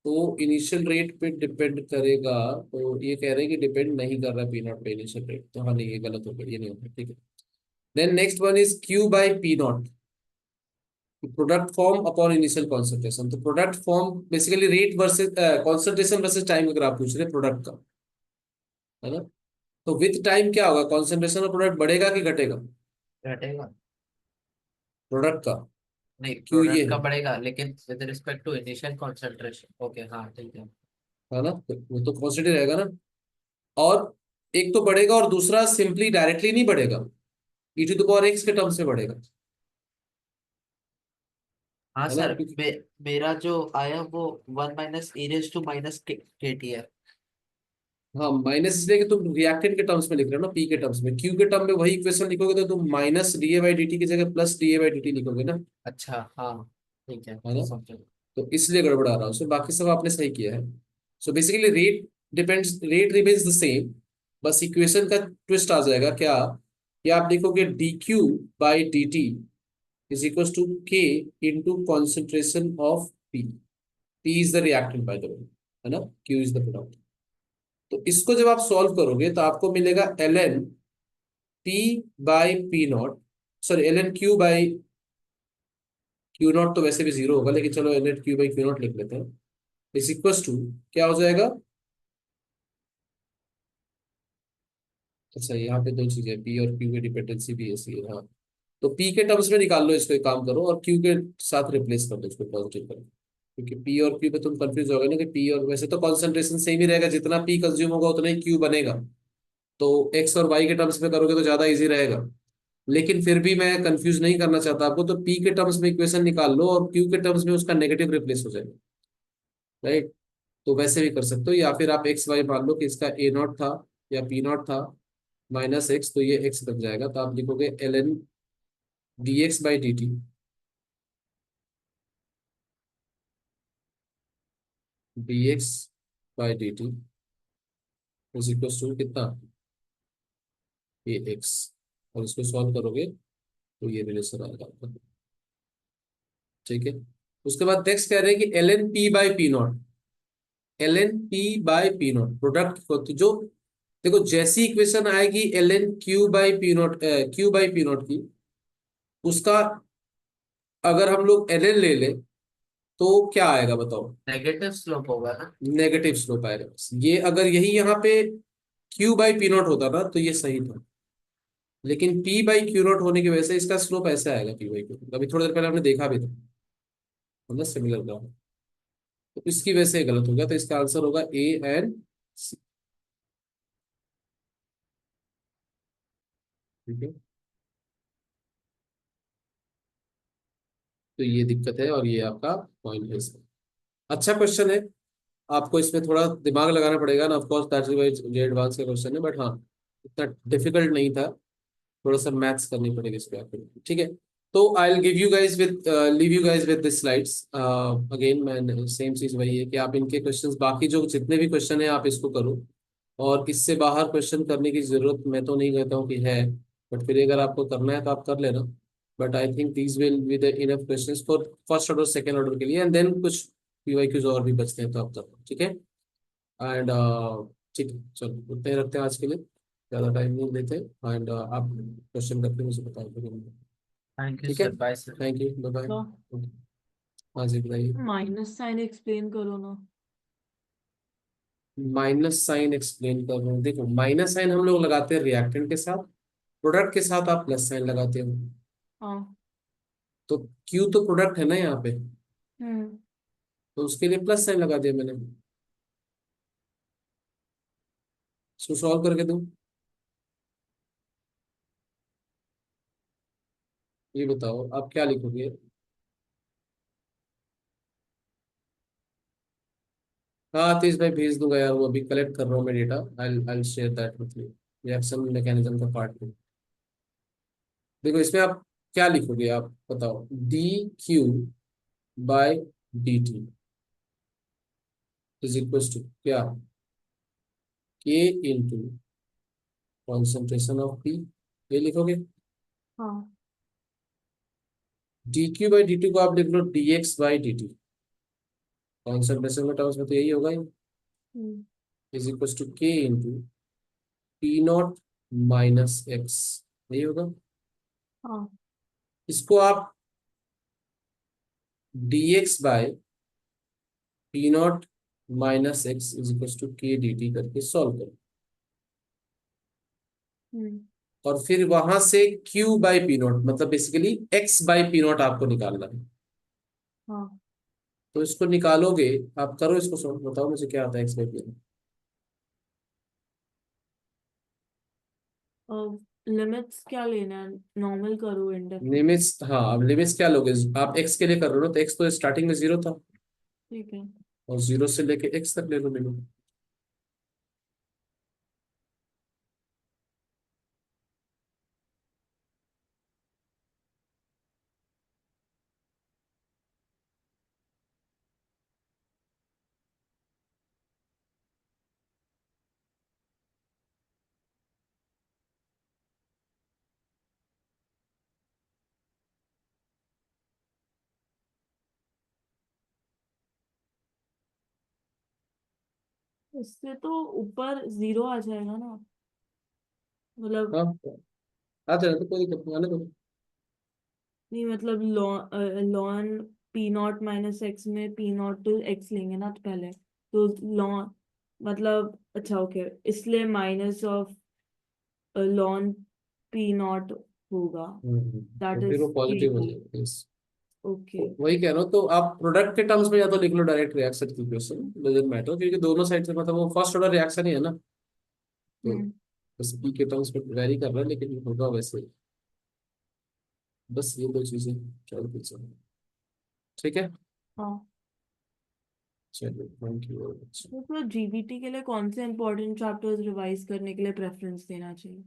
तो इनिशियल रेट पे डिपेंड करेगा, तो ये कह रहे हैं कि डिपेंड नहीं कर रहा पी नॉट पे इनिशियल रेट, तो हाँ नहीं, ये गलत हो गया, ये नहीं होगा, ठीक है। Then next one is Q by P naught, product form upon initial concentration. तो product form basically rate versus concentration versus time, अगर आप पूछ रहे प्रोडक्ट का, है ना। तो विथ टाइम क्या होगा, कॉन्सेंट्रेशन ऑफ प्रोडक्ट बढ़ेगा कि घटेगा, घटेगा। प्रोडक्ट का। नहीं, क्यों ये प्रोडक्ट का है बढ़ेगा लेकिन with respect to initial concentration. Okay, हाँ ठीक है। है ना, तो वो तो कॉन्स्टेंट ही रहेगा ना। और एक तो बढ़ेगा और दूसरा सिंपली डायरेक्टली नहीं बढ़ेगा, e⁻x के टर्म्स में बढ़ेगा, हाँ है ना, सर, क्योंकि मेरा जो आया वो 1 - e⁻ है। हाँ माइनस इसलिए कि तुम रिएक्टेंट के टर्म्स में लिख रहे हो ना, पी के टर्म्स में, क्यू के टर्म में वही इक्वेशन लिखोगे तो तुम माइनस da/dt की जगह प्लस da/dt लिखोगे ना, अच्छा हाँ, ठीक है, है ना। समझो। तो इसलिए गड़बड़ा रहा हूँ, सो बाकी सब आपने सही किया है। So basically rate remains the same, बस इक्वेशन का ट्विस्ट आ जाएगा क्या, कि आप लिखोगे dq/dt is equal to k into concentration of p, p is the reactant by the way, है ना, q इज द प्रोडक्ट। तो इसको जब आप सॉल्व करोगे तो आपको मिलेगा ln p by P not, sorry ln q by Q not, तो वैसे भी जीरो होगा, लेकिन चलो ln q by Q not लिख लेते हैं, इज इक्वल टू क्या हो जाएगा। अच्छा यहाँ पे दो चीजें, पी और क्यू की डिपेंडेंसी भी ऐसी है, हाँ। तो पी के टर्म्स में निकाल लो इसको, एक काम करो, और क्यू के साथ रिप्लेस कर दो इसको, पॉजिटिव करो, क्योंकि पी और क्यू पे तुम कंफ्यूज हो गए ना, कि पी और वैसे तो कॉन्सेंट्रेशन सेम ही रहेगा, जितना पी कंज्यूम होगा उतना ही क्यू बनेगा, तो एक्स और वाई के टर्म्स में करोगे तो ज्यादा इजी रहेगा। लेकिन फिर भी मैं कंफ्यूज नहीं करना चाहता आपको, तो पी के टर्म्स में इक्वेशन निकाल लो और क्यू के टर्म्स में उसका नेगेटिव रिप्लेस हो जाएगा, राइट। तो वैसे भी कर सकते हो, या फिर आप एक्स वाई मान लो कि इसका ए नॉट था या पी नॉट था माइनस एक्स, तो ये एक्स बन जाएगा, तो आप लिखोगे ln dx/dt dx/dt is equal to कितना, ये एक्स, और इसको सॉल्व करोगे तो ये रिलेशन आएगा आपका, ठीक है। उसके बाद नेक्स्ट कह रहे हैं कि ln p/p0, ln p/p0 product को, तो जो देखो जैसी इक्वेशन आएगी ln q/p0, q/p0 की, उसका अगर हम लोग ln ले ले तो क्या आएगा बताओ, नेगेटिव स्लोप होगा ना। नेगेटिव स्लोप आएगा, बस ये अगर यही यहाँ पे q/p0 होता ना तो ये सही था, लेकिन p/q0 होने की वजह से इसका स्लोप ऐसे आएगा, p/q0, अभी थोड़ी देर पहले हमने देखा भी था, मतलब सिमिलर था, तो इसकी वजह से गलत हो गया, तो इसका आंसर होगा ए एंड सी, ठीक है। तो ये दिक्कत है और ये आपका पॉइंट है इसका। अच्छा क्वेश्चन है, आपको इसमें थोड़ा दिमाग लगाना पड़ेगा ना, ऑफ कोर्स दैट्स व्हाई ये एडवांस का क्वेश्चन है, बट हाँ इतना डिफिकल्ट नहीं था, थोड़ा सा मैथ्स करनी पड़ेगी इस पे आपको, ठीक है। तो I will give you guys with leave you guys with this slides again. मैं सेम चीज वही है कि आप इनके क्वेश्चंस, बाकी जो जितने भी क्वेश्चन है आप इसको करो, और इससे बाहर क्वेश्चन करने की जरूरत मैं तो नहीं कहता हूँ कि है, बट फिर अगर आपको करना है तो आप कर लेना। But I think these will be the enough questions for first order second order के लिए, एंड देन कुछ पीवाईक्यूज और भी बचते हैं तो आप कर लो, ठीक है। एंड ठीक है, चलो उतने ही रखते हैं आज के लिए, ज़्यादा टाइम नहीं लेते। एंड आप क्वेश्चन करके मुझे बताओ, थैंक यू ठीक है। Sir, bye sir. Thank you, bye bye. तो हाँ जी बताइए। माइनस साइन एक्सप्लेन करो ना। माइनस साइन एक्सप्लेन कर रहा हूँ, देखो माइनस साइन हम लोग लगाते हैं रिएक्टेंट के साथ, प्रोडक्ट के साथ आप प्लस साइन लगाते हो। हाँ। तो क्यू तो प्रोडक्ट है ना यहाँ पे, हम्म। तो उसके लिए प्लस साइन लगा दिया मैंने। इसको सॉल्व करके दूं, ये बताओ आप क्या लिखोगे। हाँ तीस भाई भेज दूंगा यार, वो अभी कलेक्ट कर रहा हूँ मैं data. I share that with you, reaction mechanism का पार्ट में। देखो इसमें आप क्या लिखोगे, आप बताओ। D Q by D T is equal to क्या, k into concentration of P, ये लिखोगे। हाँ। D Q by D T को आप लिख लो D X by D T, concentration के टर्म्स में तो यही होगा ही, hmm. Is equal to k into P naught minus x, यही होगा। हाँ। इसको आप D X by P naught minus X is equal to K D T करके सॉल्व करो, हम्म। और फिर वहां से q बाई पी नॉट, मतलब basically x by P naught आपको निकालना है। हाँ। तो इसको निकालोगे, आप करो इसको सॉल्व, बताओ मुझे क्या आता है x बाई पी नॉट। अब लिमिट्स क्या लेना है, नॉर्मल करो इंडेफिनिट। लिमिट्स, हाँ अब लिमिट्स क्या लोगे, आप x के लिए कर रहे हो ना, तो x तो स्टार्टिंग में जीरो था, ठीक है। और जीरो से लेके x तक ले लो लिमिट। इससे तो ऊपर जीरो आ जाएगा ना, मतलब। हाँ आ जाए तो कोई दिक्कत नहीं, आने दो। नहीं मतलब lawn P naught minus x में पी नॉट तो एक्स लेंगे ना तो पहले, तो लॉन मतलब अच्छा ओके, इसलिए minus of lawn P not होगा, दैट तो फिर इज वो के पॉजिटिव हो टी। जाएगा yes। ओके। वही कह रहा हूँ, तो आप प्रोडक्ट के टर्म्स में या तो लिख लो डायरेक्ट रिएक्शन की इक्वेशन, डजंट मैटर, क्योंकि दोनों साइड से मतलब वो फर्स्ट ऑर्डर रिएक्शन ही है ना, तो हम्म। बस पी के टर्म्स में वेरी कर रहा है, लेकिन होगा वैसे ही। बस ये दो चीजें, क्या कुछ ठीक है। हाँ। चलिए थैंक यू वेरी मच। तो जीबीटी के लिए कौन से इंपॉर्टेंट चैप्टर्स रिवाइज करने के लिए प्रेफरेंस देना चाहिए?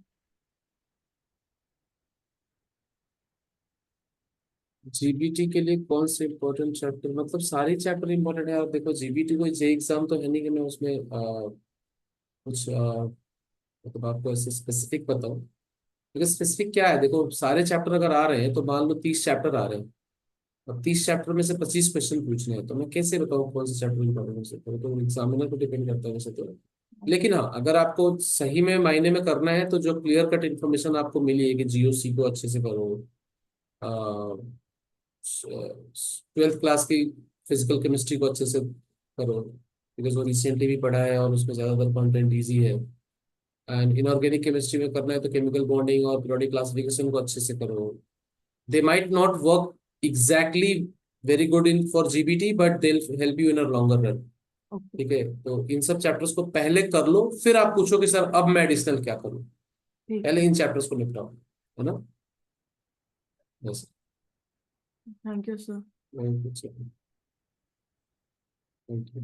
जीबीटी के लिए कौन से इंपॉर्टेंट चैप्टर, मतलब सारे चैप्टर इंपॉर्टेंट है। आप देखो जीबीटी कोई जे एग्जाम तो है नहीं कि मैं उसमें कुछ मतलब आपको ऐसे स्पेसिफिक बताऊं, क्योंकि स्पेसिफिक क्या है, देखो सारे चैप्टर अगर आ रहे हैं तो मान लो 30 चैप्टर आ रहे हैं, अब 30 चैप्टर में से 25 क्वेश्चन पूछने हैं, तो मैं कैसे बताऊँ कौन से चैप्टर इंपॉर्टेंट है, तो एग्जामिनर को डिपेंड करता है वैसे तो। लेकिन हाँ अगर आपको सही में मायने में करना है, तो जो क्लियर कट इन्फॉर्मेशन आपको मिली है कि जीओसी को अच्छे से करो, ट्वेल्थ क्लास की फिजिकल केमिस्ट्री को अच्छे से करो, बिकॉज वो रिसेंटली भी पढ़ा है और उसमें ज़्यादातर कंटेंट ईजी है। एंड इनऑर्गेनिक केमिस्ट्री में करना है तो केमिकल बॉन्डिंग और पीरियोडिक क्लासिफिकेशन को अच्छे से करो। They might not work exactly very good in for GBT, but they help you in a longer run. Okay. ठीक है, तो इन सब चैप्टर्स को पहले कर लो, फिर आप पूछो कि सर अब मैं एडिशनल क्या करूँ, ठीक पहले है। इन चैप्टर्स को निपटाओ, है ना। बस thank you sir. Thank you.